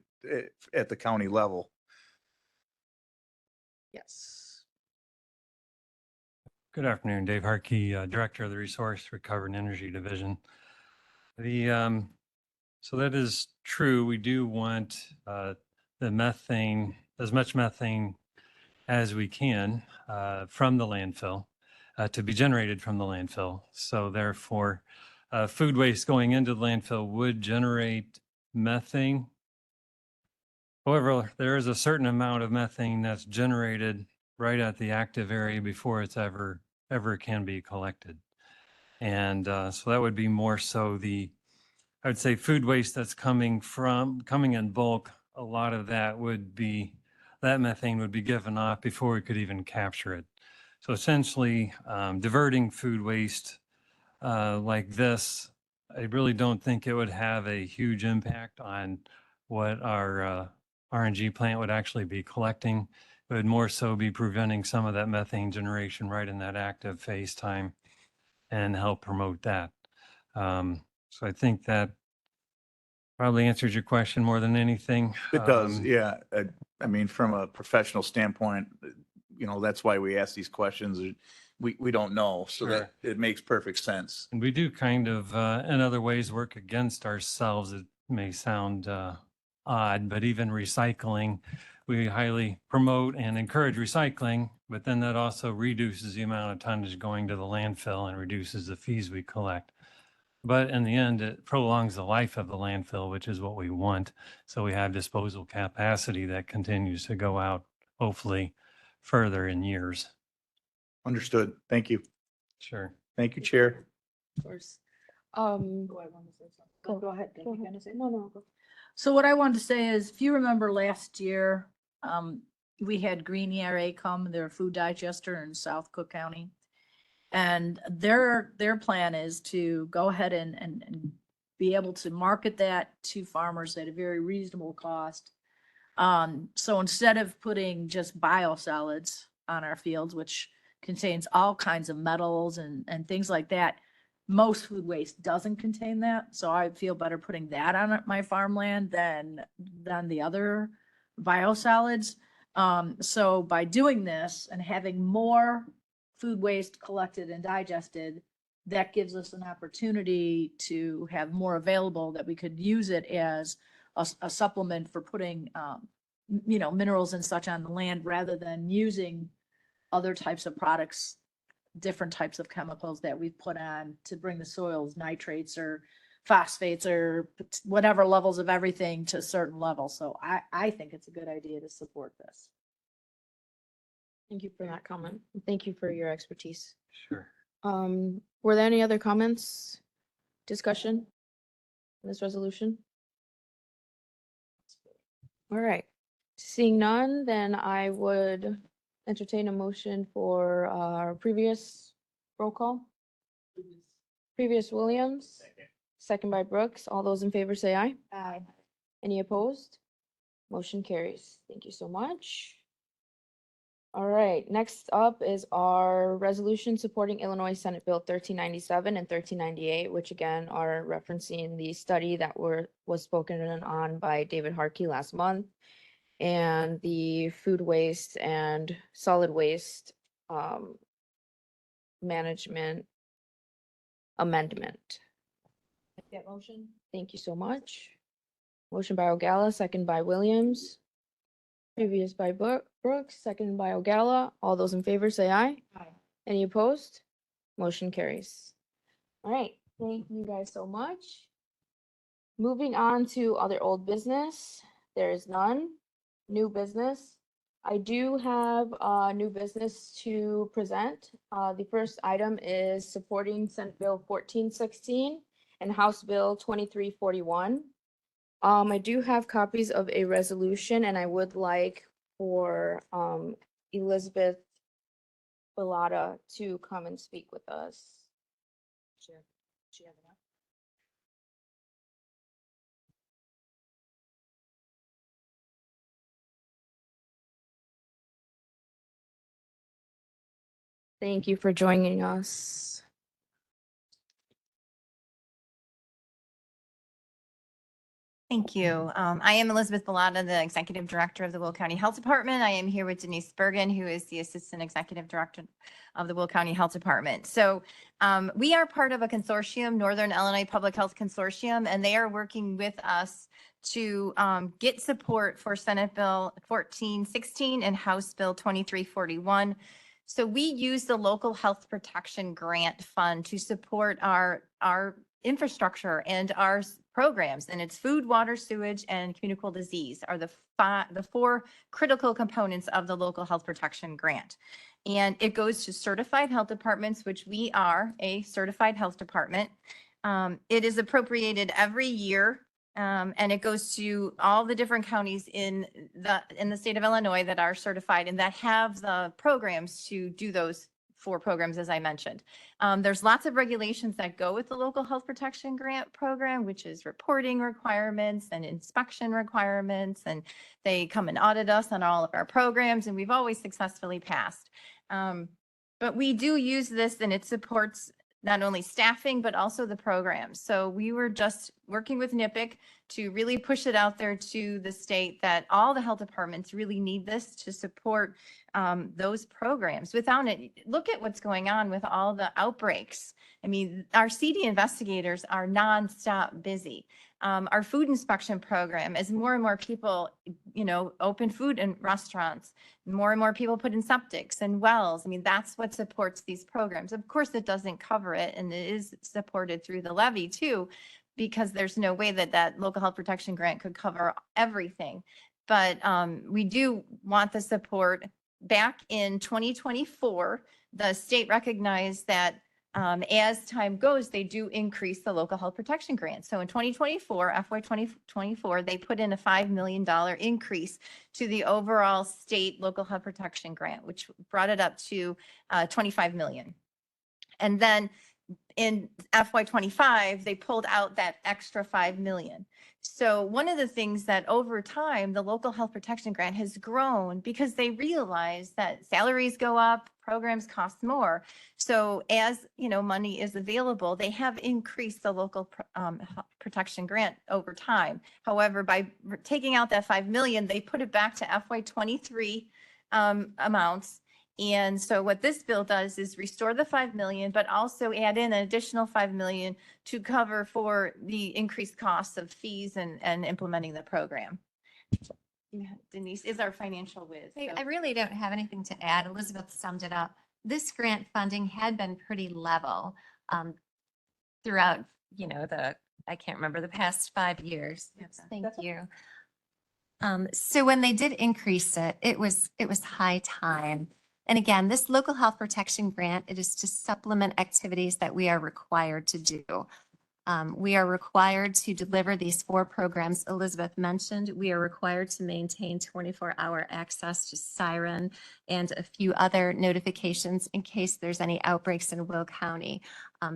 at the county level? Yes. Good afternoon, Dave Harkey, Director of the Resource Recovery and Energy Division. So that is true. We do want the methane, as much methane as we can from the landfill, to be generated from the landfill. So therefore, food waste going into the landfill would generate methane. However, there is a certain amount of methane that's generated right at the active area before it's ever can be collected. And so that would be more so I would say food waste that's coming in bulk. A lot of that methane would be given off before we could even capture it. So essentially, diverting food waste like this, I really don't think it would have a huge impact on what our RNG plant would actually be collecting. It would more so be preventing some of that methane generation right in that active phase time and help promote that. So I think that probably answers your question more than anything. It does, yeah. I mean, from a professional standpoint, that's why we ask these questions. We don't know, so Sure. that it makes perfect sense. And we do kind of, in other ways, work against ourselves. It may sound odd, but even recycling, we highly promote and encourage recycling, but then that also reduces the amount of tonnage going to the landfill and reduces the fees we collect. But in the end, it prolongs the life of the landfill, which is what we want. So we have disposal capacity that continues to go out, hopefully, further in years. Understood. Thank you. Sure. Thank you, Chair. Of course. Go ahead. Did you gonna say? No, go. So what I wanted to say is, if you remember last year, we had Green ERA come, their food digester in South Cook County. And their plan is to go ahead and be able to market that to farmers at a very reasonable cost. So instead of putting just biosolids on our fields, which contains all kinds of metals and things like that, most food waste doesn't contain that. So I feel better putting that on my farmland than the other biosolids. So by doing this and having more food waste collected and digested, that gives us an opportunity to have more available that we could use it as a supplement for putting, minerals and such on the land rather than using other types of products, different types of chemicals that we've put on to bring the soils, nitrates or phosphates or whatever levels of everything to a certain level. So I think it's a good idea to support this. Thank you for that comment. Thank you for your expertise. Sure. Were there any other comments, discussion on this resolution? All right, seeing none, then I would entertain a motion for our previous roll call. Previous Williams, second by Brooks. All those in favor say aye. Aye. Any opposed? Motion carries. Thank you so much. All right, next up is our resolution supporting Illinois Senate Bill 1397 and 1398, which again are referencing the study that was spoken on by David Harkey last month, and the food waste and solid waste management amendment. That motion? Thank you so much. Motion by Ogalla, second by Williams. Previous by Brooks, second by Ogalla. All those in favor say aye. Aye. Any opposed? Motion carries. All right, thank you guys so much. Moving on to other old business. There is none. New business. I do have new business to present. The first item is supporting Senate Bill 1416 and House Bill 2341. I do have copies of a resolution, and I would like for Elizabeth Bellotta to come and speak with us. She has enough. Thank you for joining us. Thank you. I am Elizabeth Bellotta, the Executive Director of the Will County Health Department. I am here with Denise Bergen, who is the Assistant Executive Director of the Will County Health Department. So we are part of a consortium, Northern Illinois Public Health Consortium, and they are working with us to get support for Senate Bill 1416 and House Bill 2341. So we use the Local Health Protection Grant Fund to support our infrastructure and our programs, and it's food, water, sewage, and communicable disease are the four critical components of the Local Health Protection Grant. And it goes to certified health departments, which we are a certified health department. It is appropriated every year, and it goes to all the different counties in the state of Illinois that are certified and that have the programs to do those 4 programs, as I mentioned. There's lots of regulations that go with the Local Health Protection Grant Program, which is reporting requirements and inspection requirements, and they come and audit us on all of our programs, and we've always successfully passed. But we do use this, and it supports not only staffing, but also the programs. So we were just working with NIPIC to really push it out there to the state that all the health departments really need this to support those programs. Without it, look at what's going on with all the outbreaks. I mean, our CD investigators are nonstop busy. Our food inspection program, as more and more people, open food in restaurants, more and more people put in septics and wells. I mean, that's what supports these programs. Of course, it doesn't cover it, and it is supported through the levy too, because there's no way that Local Health Protection Grant could cover everything. But we do want the support. Back in 2024, the state recognized that as time goes, they do increase the Local Health Protection Grant. So in 2024, FY 2024, they put in a $5 million increase to the overall state Local Health Protection Grant, which brought it up to 25 million. And then in FY 25, they pulled out that extra 5 million. So one of the things that over time, the Local Health Protection Grant has grown because they realize that salaries go up, programs cost more. So as, you know, money is available, they have increased the local protection grant over time. However, by taking out that 5 million, they put it back to FY23 amounts. And so what this bill does is restore the 5 million, but also add in an additional 5 million to cover for the increased costs of fees and implementing the program. Yeah, Denise is our financial whiz. I really don't have anything to add. Elizabeth summed it up. This grant funding had been pretty level throughout, you know, I can't remember, the past 5 years. Yes, thank you. So when they did increase it, it was high time. And again, this local health protection grant, it is to supplement activities that we are required to do. We are required to deliver these 4 programs Elizabeth mentioned. We are required to maintain 24-hour access to Siren and a few other notifications in case there's any outbreaks in Will County.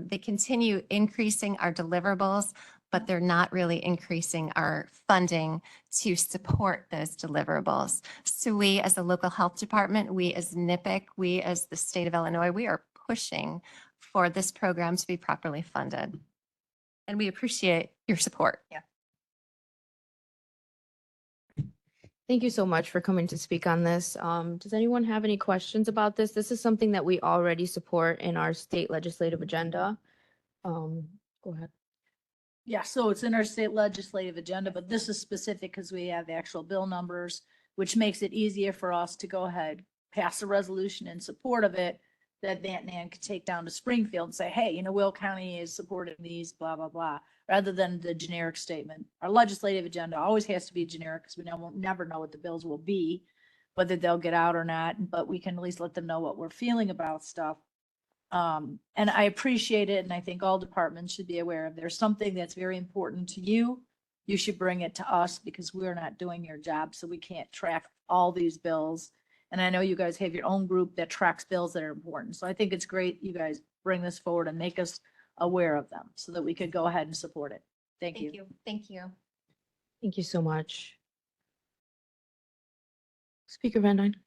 They continue increasing our deliverables, but they're not really increasing our funding to support those deliverables. So we as the local health department, we as NIPIC, we as the state of Illinois, we are pushing for this program to be properly funded. And we appreciate your support. Yeah. Thank you so much for coming to speak on this. Does anyone have any questions about this? This is something that we already support in our state legislative agenda. Go ahead. Yeah, so it's in our state legislative agenda, but this is specific because we have the actual bill numbers, which makes it easier for us to go ahead, pass a resolution in support of it that Van Nan could take down to Springfield and say, hey, you know, Will County is supporting these, blah, blah, blah, rather than the generic statement. Our legislative agenda always has to be generic because we never know what the bills will be, whether they'll get out or not, but we can at least let them know what we're feeling about stuff. And I appreciate it. And I think all departments should be aware of, there's something that's very important to you. You should bring it to us because we're not doing your job. So we can't track all these bills. And I know you guys have your own group that tracks bills that are important. So I think it's great you guys bring this forward and make us aware of them so that we could go ahead and support it. Thank you. Thank you. Thank you so much. Speaker Van Dyne.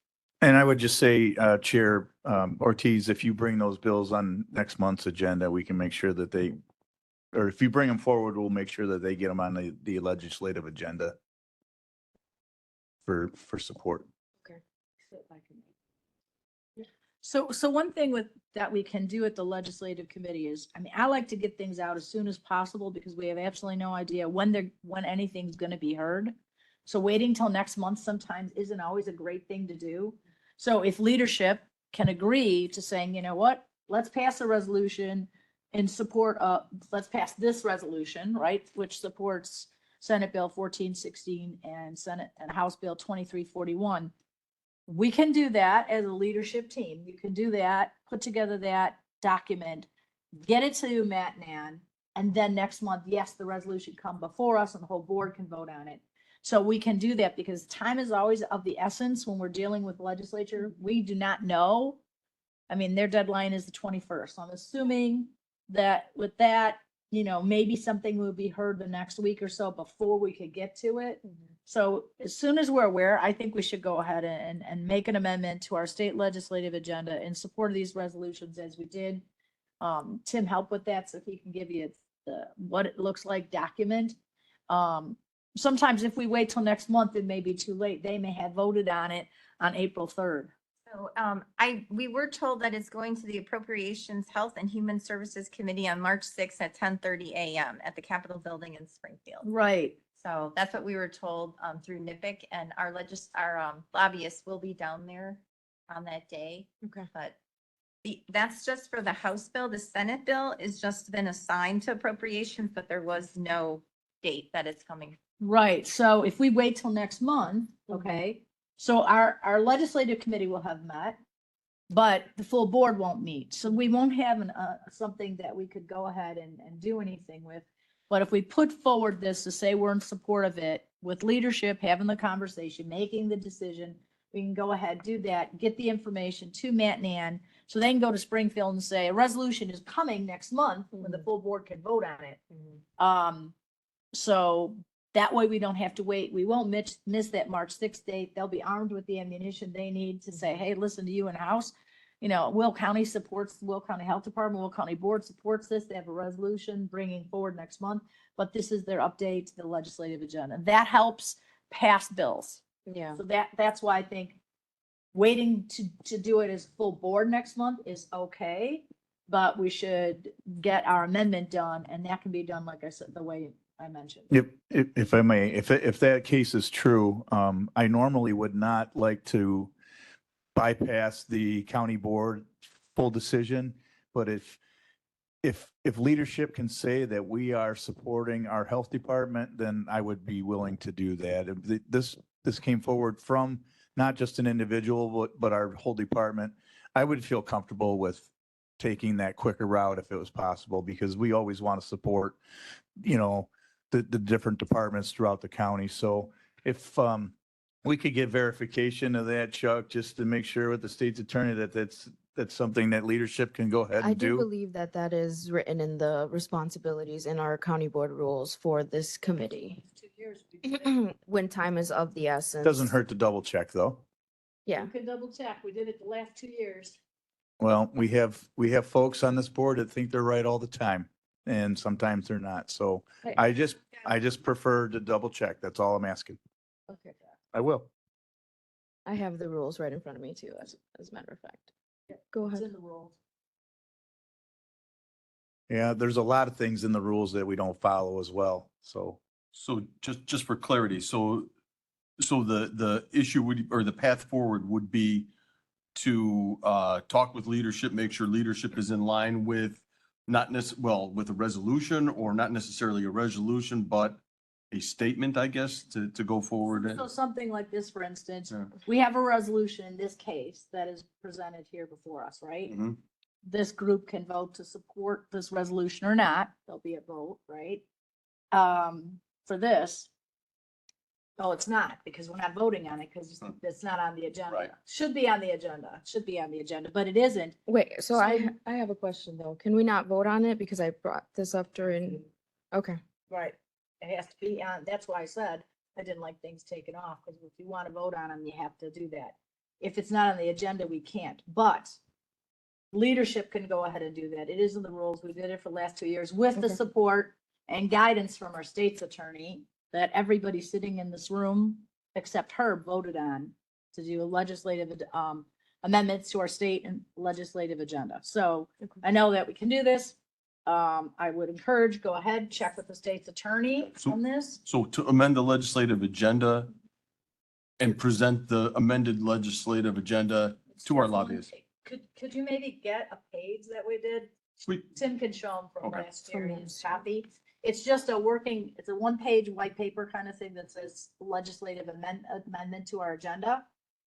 And I would just say, Chair Ortiz, if you bring those bills on next month's agenda, we can make sure that they, or if you bring them forward, we'll make sure that they get them on the legislative agenda for support. Okay. So one thing with that we can do at the legislative committee is, I mean, I like to get things out as soon as possible because we have absolutely no idea when anything's going to be heard. So waiting till next month sometimes isn't always a great thing to do. So if leadership can agree to saying, you know what, let's pass a resolution in support of, let's pass this resolution, right, which supports Senate Bill 1416 and Senate and House Bill 2341. We can do that as a leadership team. You can do that, put together that document, get it to Matt Nan, and then next month, yes, the resolution come before us and the whole board can vote on it. So we can do that because time is always of the essence when we're dealing with legislature. We do not know. I mean, their deadline is the 21st. So I'm assuming that with that, you know, maybe something will be heard the next week or so before we could get to it. So as soon as we're aware, I think we should go ahead and make an amendment to our state legislative agenda in support of these resolutions as we did. Tim helped with that so he can give you what it looks like document. Sometimes if we wait till next month, it may be too late. They may have voted on it on April 3rd. So we were told that it's going to the Appropriations, Health and Human Services Committee on March 6th at 10:30 a.m. at the Capitol Building in Springfield. Right. So that's what we were told through NIPIC, and our lobbyists will be down there on that day. Okay. But that's just for the House bill. The Senate bill is just been assigned to appropriations, but there was no date that it's coming. Right. So if we wait till next month, okay, so our legislative committee will have met, but the full board won't meet. So we won't have something that we could go ahead and do anything with. But if we put forward this to say we're in support of it with leadership, having the conversation, making the decision, we can go ahead, do that, get the information to Matt Nan so they can go to Springfield and say a resolution is coming next month when the full board can vote on it. So that way we don't have to wait. We won't miss that March 6th date. They'll be armed with the ammunition they need to say, hey, listen to you in House. you know, Will County supports, the Will County Health Department, Will County Board supports this. They have a resolution bringing forward next month, but this is their update to the legislative agenda. That helps pass bills. Yeah. So that's why I think waiting to do it as full board next month is okay, but we should get our amendment done, and that can be done, like I said, the way I mentioned. If I may, if that case is true, I normally would not like to bypass the county board full decision, but if leadership can say that we are supporting our health department, then I would be willing to do that. If this came forward from not just an individual, but our whole department, I would feel comfortable with taking that quicker route if it was possible, because we always want to support, you know, the different departments throughout the county. So if we could get verification of that, Chuck, just to make sure with the state's attorney that that's something that leadership can go ahead I and do do. believe that that is written in the responsibilities in our county board rules for this committee. 2 years. We did it. When time is of the essence. Doesn't hurt to double check, though. Yeah. You can double check. We did it the last 2 years. Well, we have folks on this board that think they're right all the time, and sometimes they're not. So I just prefer to double check. That's all I'm asking. Okay. I will. I have the rules right in front of me too, as a matter of fact. Go It's ahead. in the rules. Yeah, there's a lot of things in the rules that we don't follow as well. So So just for clarity, so the issue would, or the path forward would be to talk with leadership, make sure leadership is in line with with a resolution, or not necessarily a resolution, but a statement, I guess, to go forward. So something like this, for instance, Yeah. we have a resolution in this case that is presented here before us, right? Mhm. This group can vote to support this resolution or not. There'll be a vote, right? For this. Oh, it's not, because we're not voting on it, because it's not on the agenda. Right. Should be on the agenda, should be on the agenda, but it isn't. Wait, so So- I have a question though. Can we not vote on it because I brought this up during, okay. Right. It has to be on, that's why I said I didn't like things taken off, because if you want to vote on them, you have to do that. If it's not on the agenda, we can't, but leadership can go ahead and do that. It is in the rules. We did it for the last 2 years with the Okay. support and guidance from our state's attorney that everybody sitting in this room, except her, voted on to do legislative amendments to our state and legislative agenda. So I know that we can do this. I would encourage, go ahead, check with the state's attorney So- on this. So to amend the legislative agenda and present the amended legislative agenda to our lobbyists. Could you maybe get a page that we did? Sweet. Tim can show them from Okay. last year, From his last year. copy. It's just it's a one-page white paper kind of thing that says legislative amendment to our agenda.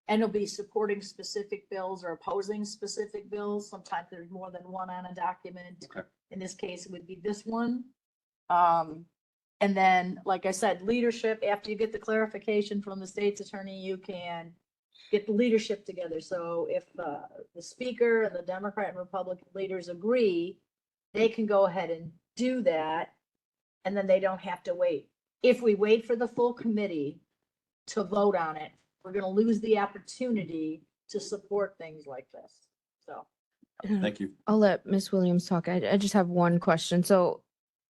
And it'll be supporting specific bills or opposing specific bills. Sometimes there's more than one on a document. Okay. In this case, it would be this one. And then, like I said, leadership, after you get the clarification from the state's attorney, you can get the leadership together. So if the speaker and the Democrat and Republican leaders agree, they can go ahead and do that. And then they don't have to wait. If we wait for the full committee to vote on it, we're gonna lose the opportunity to support things like this. So. Thank you. I'll let Ms. Williams talk. I just have one question. So,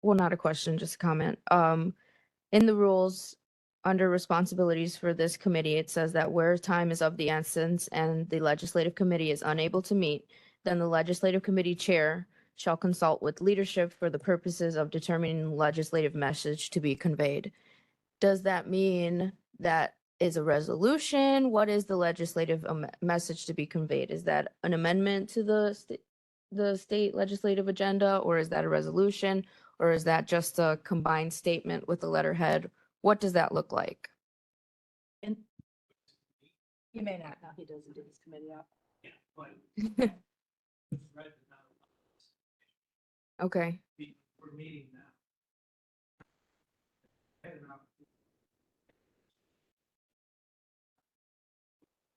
well, not a question, just a comment. In the rules, under responsibilities for this committee, it says that where time is of the essence and the legislative committee is unable to meet, then the legislative committee chair shall consult with leadership for the purposes of determining the legislative message to be conveyed. Does that mean that is a resolution? What is the legislative message to be conveyed? Is that an amendment to the state legislative agenda, or is that a resolution, or is that just a combined statement with a letterhead? What does that look like? And you may not know, he doesn't do this committee up. Okay. We're meeting now.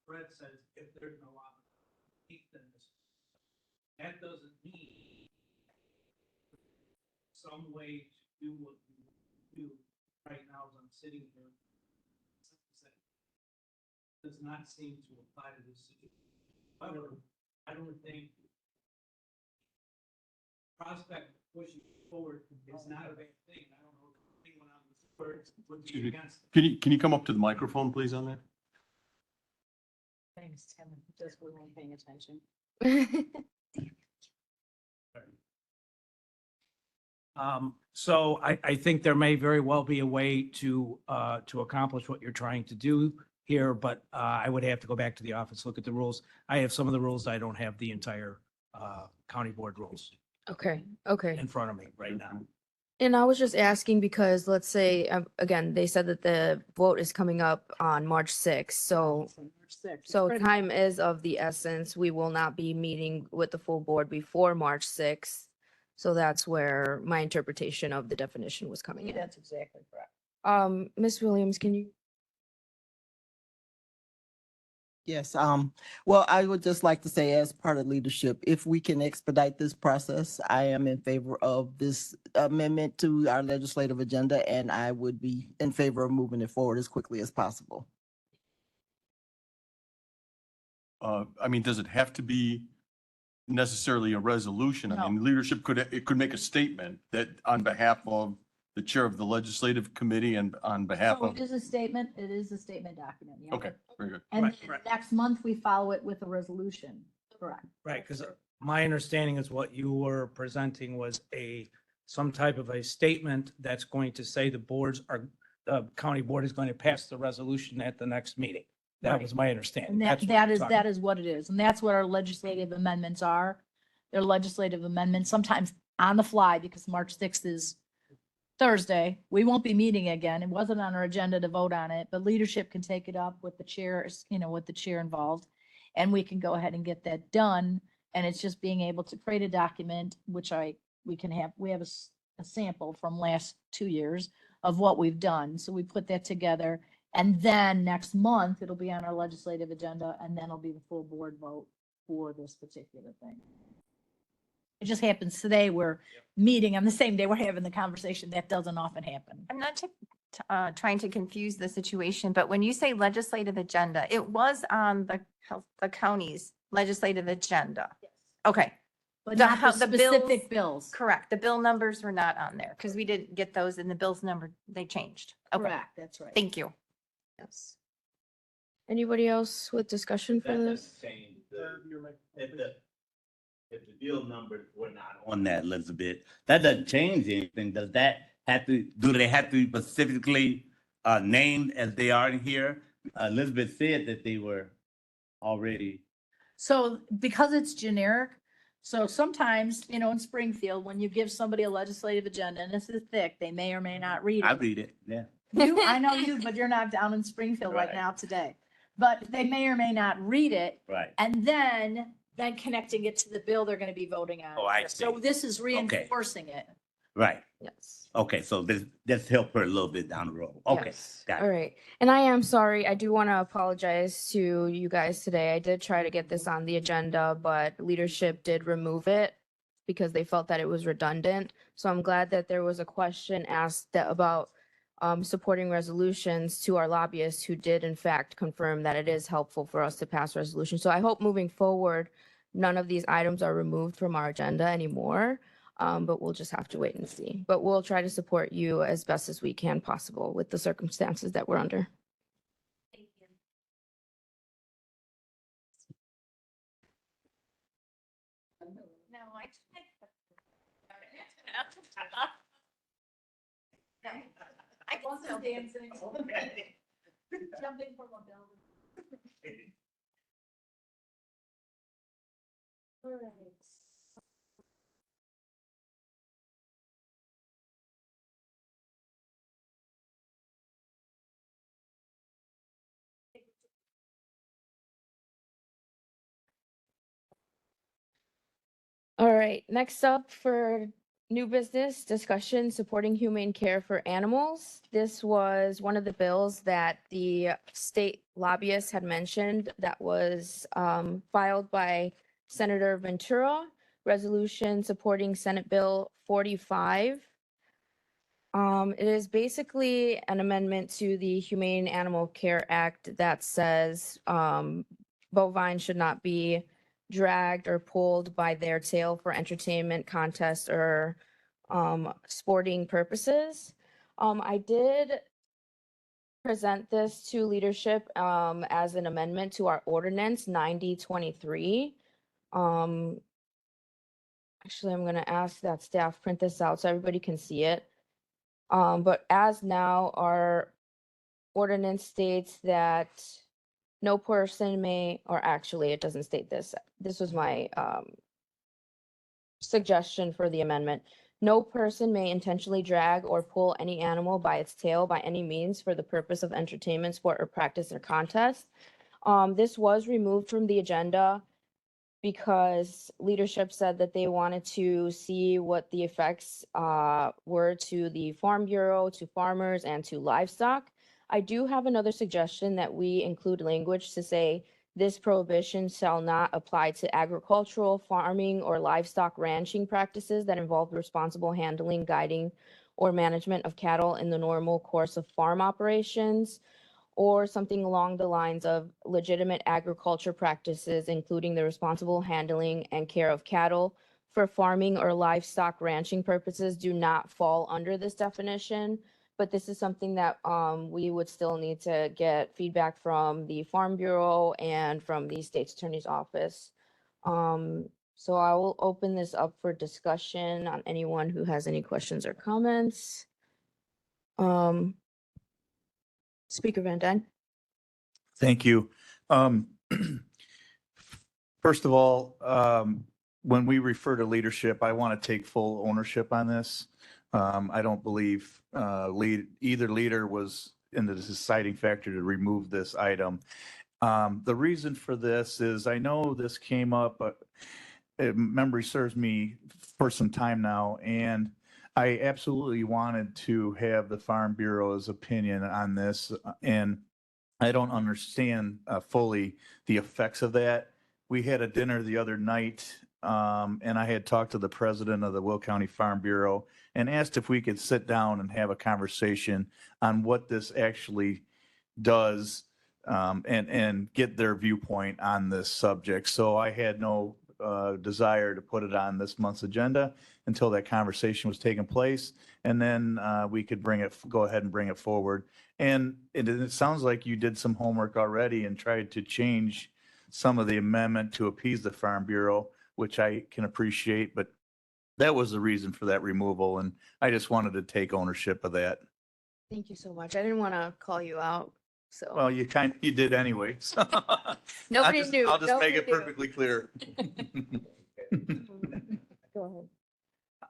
Fred says if there's no opportunity, then that doesn't mean some way to do what we do right now as I'm sitting here. Does not seem to apply to this situation. However, I don't think prospect of pushing forward is not a bad thing. I don't know if anyone on this board would Excuse be me. against it. Can you come up to the microphone, please, on that? Thanks, Tim. Just we weren't paying attention. So I think there may very well be a way to accomplish what you're trying to do here, but I would have to go back to the office, look at the rules. I have some of the rules. I don't have the entire county board rules Okay, okay. in front of me right now. And I was just asking because let's say, again, they said that the vote is coming up on March 6th. So time is of the essence. We will not be meeting with the full board before March 6th. So that's where my interpretation of the definition was coming in. That's exactly correct. Ms. Williams, can you? Yes, well, I would just like to say as part of leadership, if we can expedite this process, I am in favor of this amendment to our legislative agenda, and I would be in favor of moving it forward as quickly as possible. I mean, does it have to be necessarily a resolution? I mean, leadership could make a statement that on behalf of the chair of the legislative committee and on behalf So of, it is a statement document, yeah. okay, very good. And Right, then right. next month, we follow it with a resolution. Correct. Right, because my understanding is what you were presenting was some type of a statement that's going to say the county board is going to pass the resolution at the next meeting. That was my understanding. And That's what that we're is, talking that is what it is. And that's what our legislative amendments are. They're legislative amendments, sometimes on the fly, because March 6th is Thursday. We won't be meeting again. It wasn't on our agenda to vote on it, but leadership can take it up with the chairs, with the chair involved. And we can go ahead and get that done. And it's just being able to create a document, which we have a sample from last 2 years of what we've done. So we put that together. And then next month, it'll be on our legislative agenda, and then it'll be the full board vote for this particular thing. It just happens today, we're meeting on the same day we're having the conversation. That doesn't often happen. I'm not trying to confuse the situation, but when you say legislative agenda, it was on the county's legislative agenda. Okay. But not the bills- specific bills. Correct. The bill numbers were not on there because we didn't get those in the bills number. They changed. Okay. Correct, that's right. Thank you. Yes. Anybody else with discussion for this? If the bill numbers were not on that, Elizabeth, that doesn't change anything. Do they have to be specifically named as they are in here? Elizabeth said that they were already. So because it's generic, so sometimes, in Springfield, when you give somebody a legislative agenda and this is thick, they may or may not read I it. read it, yeah. I know you, but you're not down in Springfield right Right. now today. But they may or may not read it. Right. And then connecting it to the bill they're going to be voting on. Oh, I So see. this is reinforcing it. Right. Yes. Okay, so this help her a little bit down the road. Okay, Yes. got All it. right. And I am sorry. I do want to apologize to you guys today. I did try to get this on the agenda, but leadership did remove it because they felt that it was redundant. So I'm glad that there was a question asked about supporting resolutions to our lobbyists who did in fact confirm that it is helpful for us to pass resolutions. So I hope moving forward, none of these items are removed from our agenda anymore. But we'll just have to wait and see. But we'll try to support you as best as we can possible with the circumstances that we're under. No, I wasn't dancing. Jumping from a building. All right. All right, next up for new business discussion, supporting humane care for animals. This was one of the bills that the state lobbyists had mentioned that was filed by Senator Ventura, resolution supporting Senate Bill 45. It is basically an amendment to the Humane Animal Care Act that says bovine should not be dragged or pulled by their tail for entertainment, contest, or sporting purposes. I did present this to leadership as an amendment to our ordinance 9023. Actually, I'm gonna ask that staff print this out so everybody can see it. But as now, our ordinance states that no person may, or actually, it doesn't state this. This was my suggestion for the amendment. No person may intentionally drag or pull any animal by its tail by any means for the purpose of entertainment, sport, or practice or contest. This was removed from the agenda because leadership said that they wanted to see what the effects were to the Farm Bureau, to farmers, and to livestock. I do have another suggestion that we include language to say this prohibition shall not apply to agricultural, farming, or livestock ranching practices that involve responsible handling, guiding, or management of cattle in the normal course of farm operations, or something along the lines of legitimate agriculture practices, including the responsible handling and care of cattle for farming or livestock ranching purposes, do not fall under this definition. But this is something that we would still need to get feedback from the Farm Bureau and from the State's Attorney's Office. So I will open this up for discussion on anyone who has any questions or comments. Speaker Van Dyne. Thank you. First of all, when we refer to leadership, I want to take full ownership on this. I don't believe either leader was in the deciding factor to remove this item. The reason for this is I know this came up, memory serves me, for some time now, and I absolutely wanted to have the Farm Bureau's opinion on this, and I don't understand fully the effects of that. We had a dinner the other night, and I had talked to the president of the Will County Farm Bureau and asked if we could sit down and have a conversation on what this actually does, and get their viewpoint on this subject. So I had no desire to put it on this month's agenda until that conversation was taking place, and then we could go ahead and bring it forward. And it sounds like you did some homework already and tried to change some of the amendment to appease the Farm Bureau, which I can appreciate, but that was the reason for that removal, and I just wanted to take ownership of that. Thank you so much. I didn't want to call you out, so. Well, you did anyway, so. Nobody knew. I'll just make Nobody it knew. perfectly clear. Go ahead.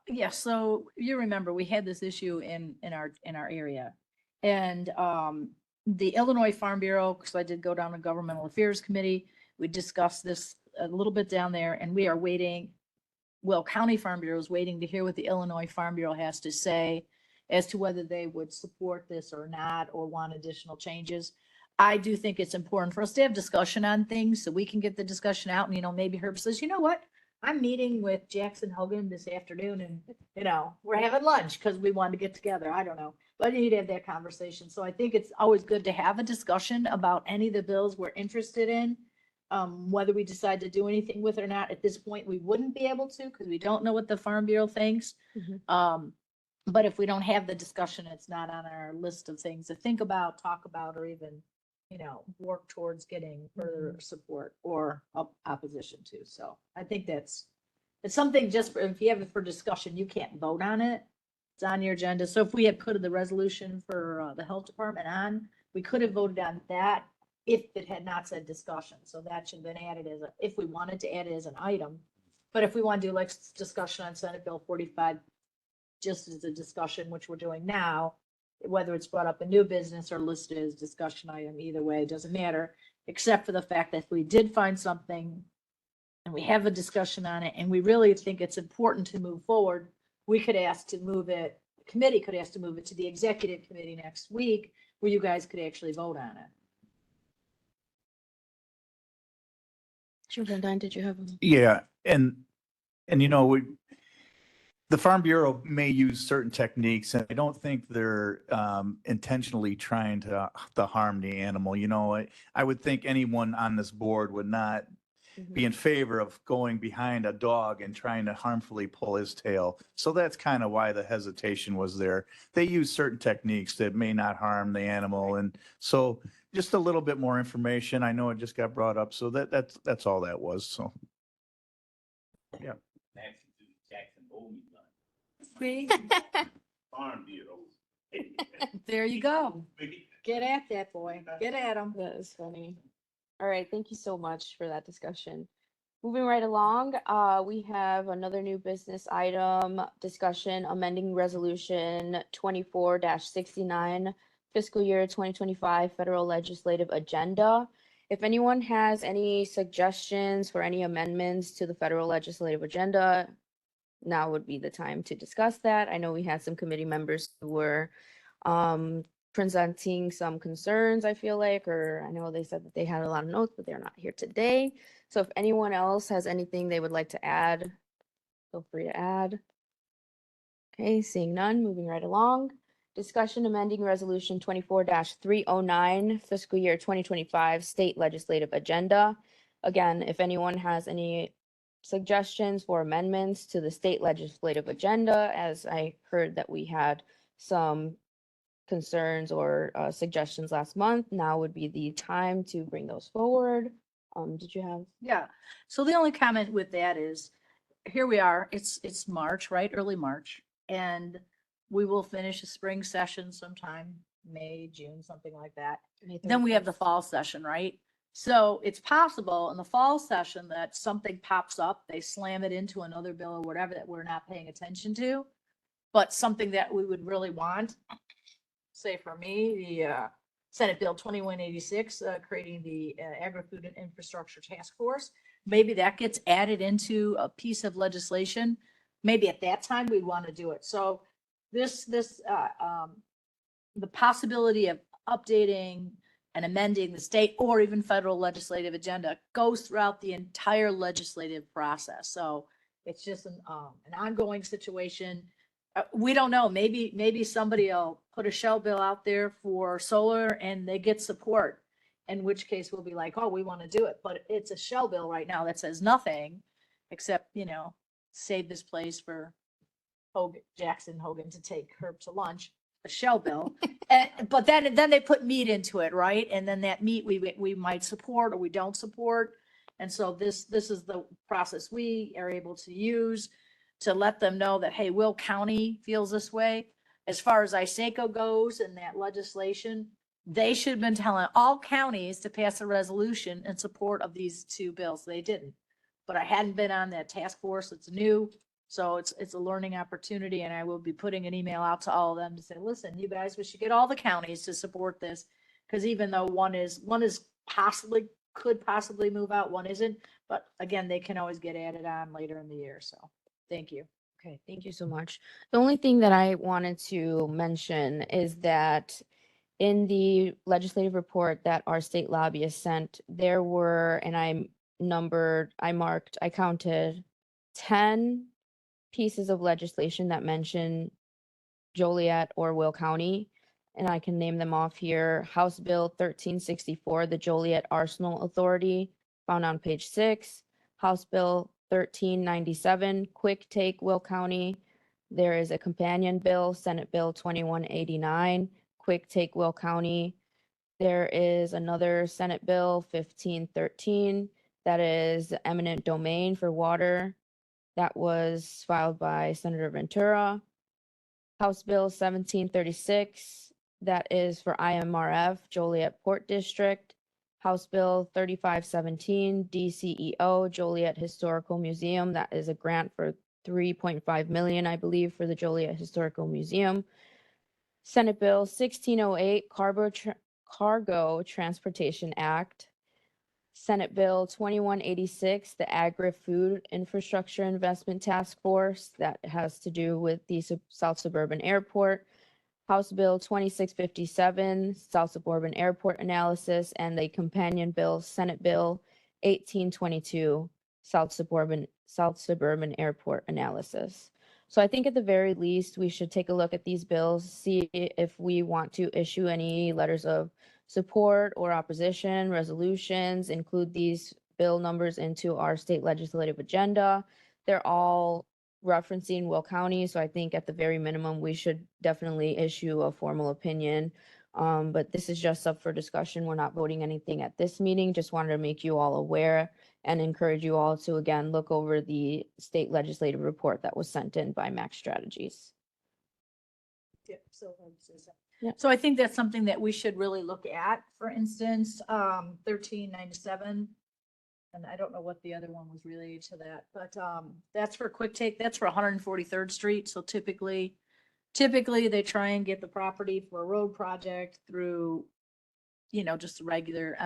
Yeah, so you remember, we had this issue in our area. And the Illinois Farm Bureau, because I did go down to Governmental Affairs Committee, we discussed this a little bit down there, and we are waiting. Will County Farm Bureau is waiting to hear what the Illinois Farm Bureau has to say as to whether they would support this or not, or want additional changes. I do think it's important for us to have discussion on things so we can get the discussion out. And, maybe Herb says, you know what? I'm meeting with Jackson Hogan this afternoon and, we're having lunch because we wanted to get together. I don't know. But you need to have that conversation. So I think it's always good to have a discussion about any of the bills we're interested in. Whether we decide to do anything with it or not, at this point, we wouldn't be able to because we don't know what the Farm Bureau thinks. But if we don't have the discussion, it's not on our list of things to think about, talk about, or even, work towards getting further support or opposition to. So I think it's something just if you have it for discussion, you can't vote on it. It's on your agenda. So if we had put the resolution for the health department on, we could have voted on that if it had not said discussion. So that should have been added if we wanted to add it as an item. But if we want to do like discussion on Senate Bill 45, just as a discussion, which we're doing now, whether it's brought up in new business or listed as discussion item, either way, it doesn't matter, except for the fact that if we did find something and we have a discussion on it and we really think it's important to move forward, we could ask to move it, the committee could ask to move it to the executive committee next week where you guys could actually vote on it. Sure, Van Dyne, did you have? Yeah, and the Farm Bureau may use certain techniques, and I don't think they're intentionally trying to harm the animal. I would think anyone on this board would not be in favor of going behind a dog and trying to harmfully pull his tail. So that's kind of why the hesitation was there. They use certain techniques that may not harm the animal. And so just a little bit more information. I know it just got brought up. So that's all that was. So. Yeah. Farm Bureau. There you go. Get at that boy. Get at him. That is funny. All right, thank you so much for that discussion. Moving right along, we have another new business item, discussion amending resolution 24-69 fiscal year 2025 federal legislative agenda. If anyone has any suggestions for any amendments to the federal legislative agenda, now would be the time to discuss that. I know we had some committee members who were presenting some concerns, I feel like, or I know they said that they had a lot of notes, but they're not here today. So if anyone else has anything they would like to add, feel free to add. Okay, seeing none, moving right along. Discussion amending resolution 24-309 fiscal year 2025 state legislative agenda. Again, if anyone has any suggestions for amendments to the state legislative agenda, as I heard that we had some concerns or suggestions last month, now would be the time to bring those forward. Did you have? Yeah. So the only comment with that is, here we are, it's March, right? Early March. And we will finish a spring session sometime, May, June, something like that. Then we have the fall session, right? So it's possible in the fall session that something pops up, they slam it into another bill or whatever that we're not paying attention to. But something that we would really want, say for me, the Senate Bill 2186, creating the Agri-Food and Infrastructure Task Force. Maybe that gets added into a piece of legislation. Maybe at that time we'd want to do it. So the possibility of updating and amending the state or even federal legislative agenda goes throughout the entire legislative process. So it's just an ongoing situation. We don't know. Maybe somebody will put a shell bill out there for solar and they get support, in which case we'll be like, oh, we want to do it. But it's a shell bill right now that says nothing except, save this place for Jackson Hogan to take her to lunch, a shell bill. But then they put meat into it, right? And then that meat we might support or we don't support. And so this is the process we are able to use to let them know that, hey, Will County feels this way. As far as ISACO goes and that legislation, they should have been telling all counties to pass a resolution in support of these two bills. They didn't. But I hadn't been on that task force. It's new. So it's a learning opportunity. And I will be putting an email out to all of them to say, listen, you guys, we should get all the counties to support this. Because even though one is could possibly move out, one isn't. But again, they can always get added on later in the year. So thank you. Okay, thank you so much. The only thing that I wanted to mention is that in the legislative report that our state lobbyist sent, there were, and I counted 10 pieces of legislation that mention Joliet or Will County, and I can name them off here. House Bill 1364, the Joliet Arsenal Authority, found on page 6. House Bill 1397, Quick Take Will County. There is a companion bill, Senate Bill 2189, Quick Take Will County. There is another Senate Bill 1513 that is eminent domain for water. That was filed by Senator Ventura. House Bill 1736, that is for IMRF, Joliet Port District. House Bill 3517, DCEO, Joliet Historical Museum. That is a grant for $3.5 million, I believe, for the Joliet Historical Museum. Senate Bill 1608, Cargo Transportation Act. Senate Bill 2186, the Agri-Food Infrastructure Investment Task Force. That has to do with the South Suburban Airport. House Bill 2657, South Suburban Airport Analysis, and the companion bill, Senate Bill 1822, South Suburban Airport Analysis. So I think at the very least, we should take a look at these bills, see if we want to issue any letters of support or opposition, resolutions, include these bill numbers into our state legislative agenda. They're all referencing Will County, so I think at the very minimum, we should definitely issue a formal opinion. But this is just up for discussion. We're not voting anything at this meeting. Just wanted to make you all aware and encourage you all to, again, look over the state legislative report that was sent in by Max Strategies. Yep, Yep. So I think that's something that we should really look at. For instance, 1397. And I don't know what the other one was related to that, but that's for Quick Take. That's for 143rd Street. So typically they try and get the property for a road project through, just a regular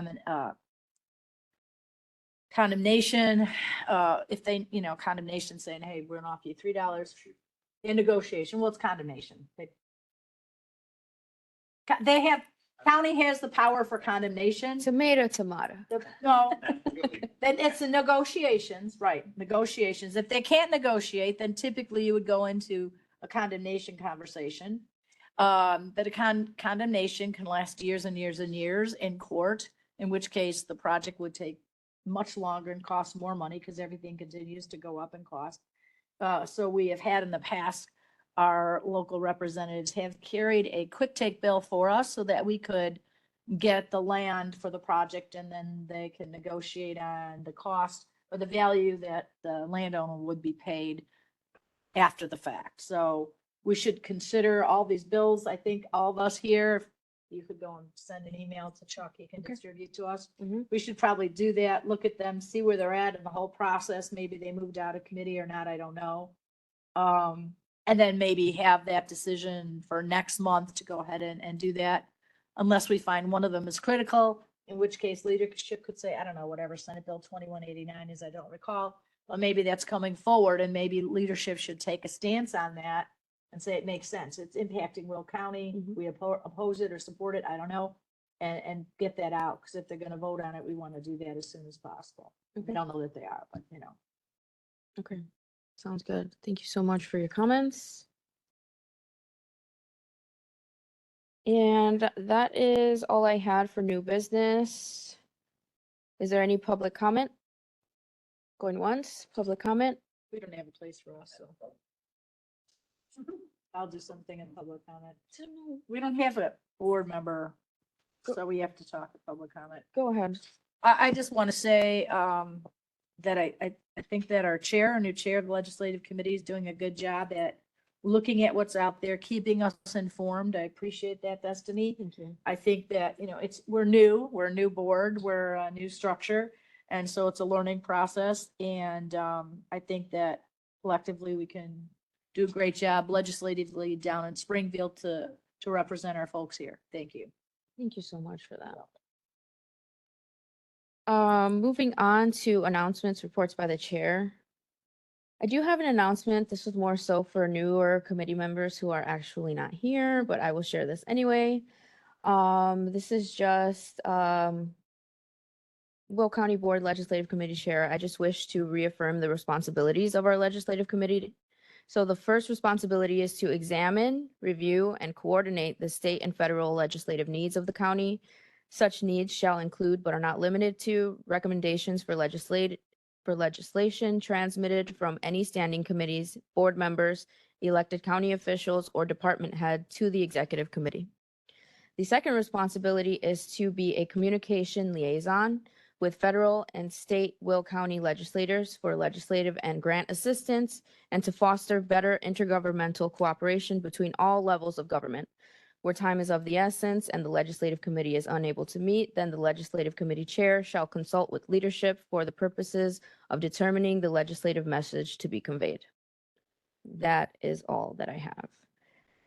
condemnation. If they, condemnation saying, hey, we're gonna offer you $3 in negotiation. Well, it's condemnation. They have, county has the power for condemnation. Tomato. No, then it's the negotiations, right? Negotiations. If they can't negotiate, then typically you would go into a condemnation conversation. But a condemnation can last years and years and years in court, in which case the project would take much longer and cost more money because everything continues to go up in cost. So we have had in the past, our local representatives have carried a Quick Take bill for us so that we could get the land for the project and then they can negotiate on the cost or the value that the landowner would be paid after the fact. So we should consider all these bills. I think all of us here, you could go and send an email to Chuck, he can distribute to us. We should probably do that, look at them, see where they're at in the whole process. Maybe they moved out of committee or not, I don't know. And then maybe have that decision for next month to go ahead and do that. Unless we find one of them is critical, in which case leadership could say, I don't know, whatever Senate Bill 2189 is, I don't recall. But maybe that's coming forward and maybe leadership should take a stance on that and say it makes sense. It's impacting Will County. We oppose it or support it, I don't know. And get that out, because if they're gonna vote on it, we want to do that as soon as possible. I don't know that they are, but Okay, sounds good. Thank you so much for your comments. And that is all I had for new business. Is there any public comment? Going once, public comment? we don't have a place for us, so. I'll do something in public comment. We don't have a board member, so we have to talk at public comment. Go ahead. I just want to say that I think that our new chair of the legislative committee is doing a good job at looking at what's out there, keeping us informed. I appreciate that, Destiny. Thank you. I think that, we're a new board, we're a new structure. And so it's a learning process. And I think that collectively we can do a great job legislatively down in Springfield to represent our folks here. Thank you. Thank you so much for that. Moving on to announcements, reports by the chair. I do have an announcement. This was more so for newer committee members who are actually not here, but I will share this anyway. This is just Will County Board Legislative Committee Chair. I just wish to reaffirm the responsibilities of our legislative committee. So the first responsibility is to examine, review, and coordinate the state and federal legislative needs of the county. Such needs shall include, but are not limited to, recommendations for legislation transmitted from any standing committees, board members, elected county officials, or department head to the executive committee. The second responsibility is to be a communication liaison with federal and state Will County legislators for legislative and grant assistance, and to foster better intergovernmental cooperation between all levels of government. Where time is of the essence and the legislative committee is unable to meet, then the legislative committee chair shall consult with leadership for the purposes of determining the legislative message to be conveyed. That is all that I have.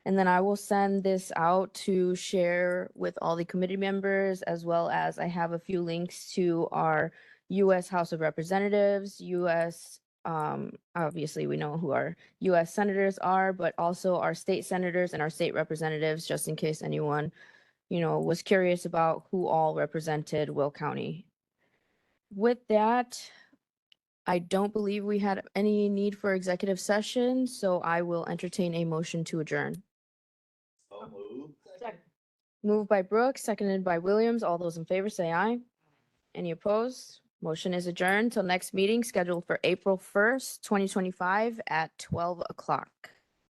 And then I will send this out to share with all the committee members, as well as I have a few links to our U.S. House of Representatives, U.S. Obviously we know who our U.S. senators are, but also our state senators and our state representatives, just in case anyone, was curious about who all represented Will County. With that, I don't believe we had any need for executive session, so I will entertain a motion to adjourn. Moved by Brooks, seconded by Williams. All those in favor say aye. Any opposed? Motion is adjourned till next meeting scheduled for April 1st, 2025 at 12 o'clock.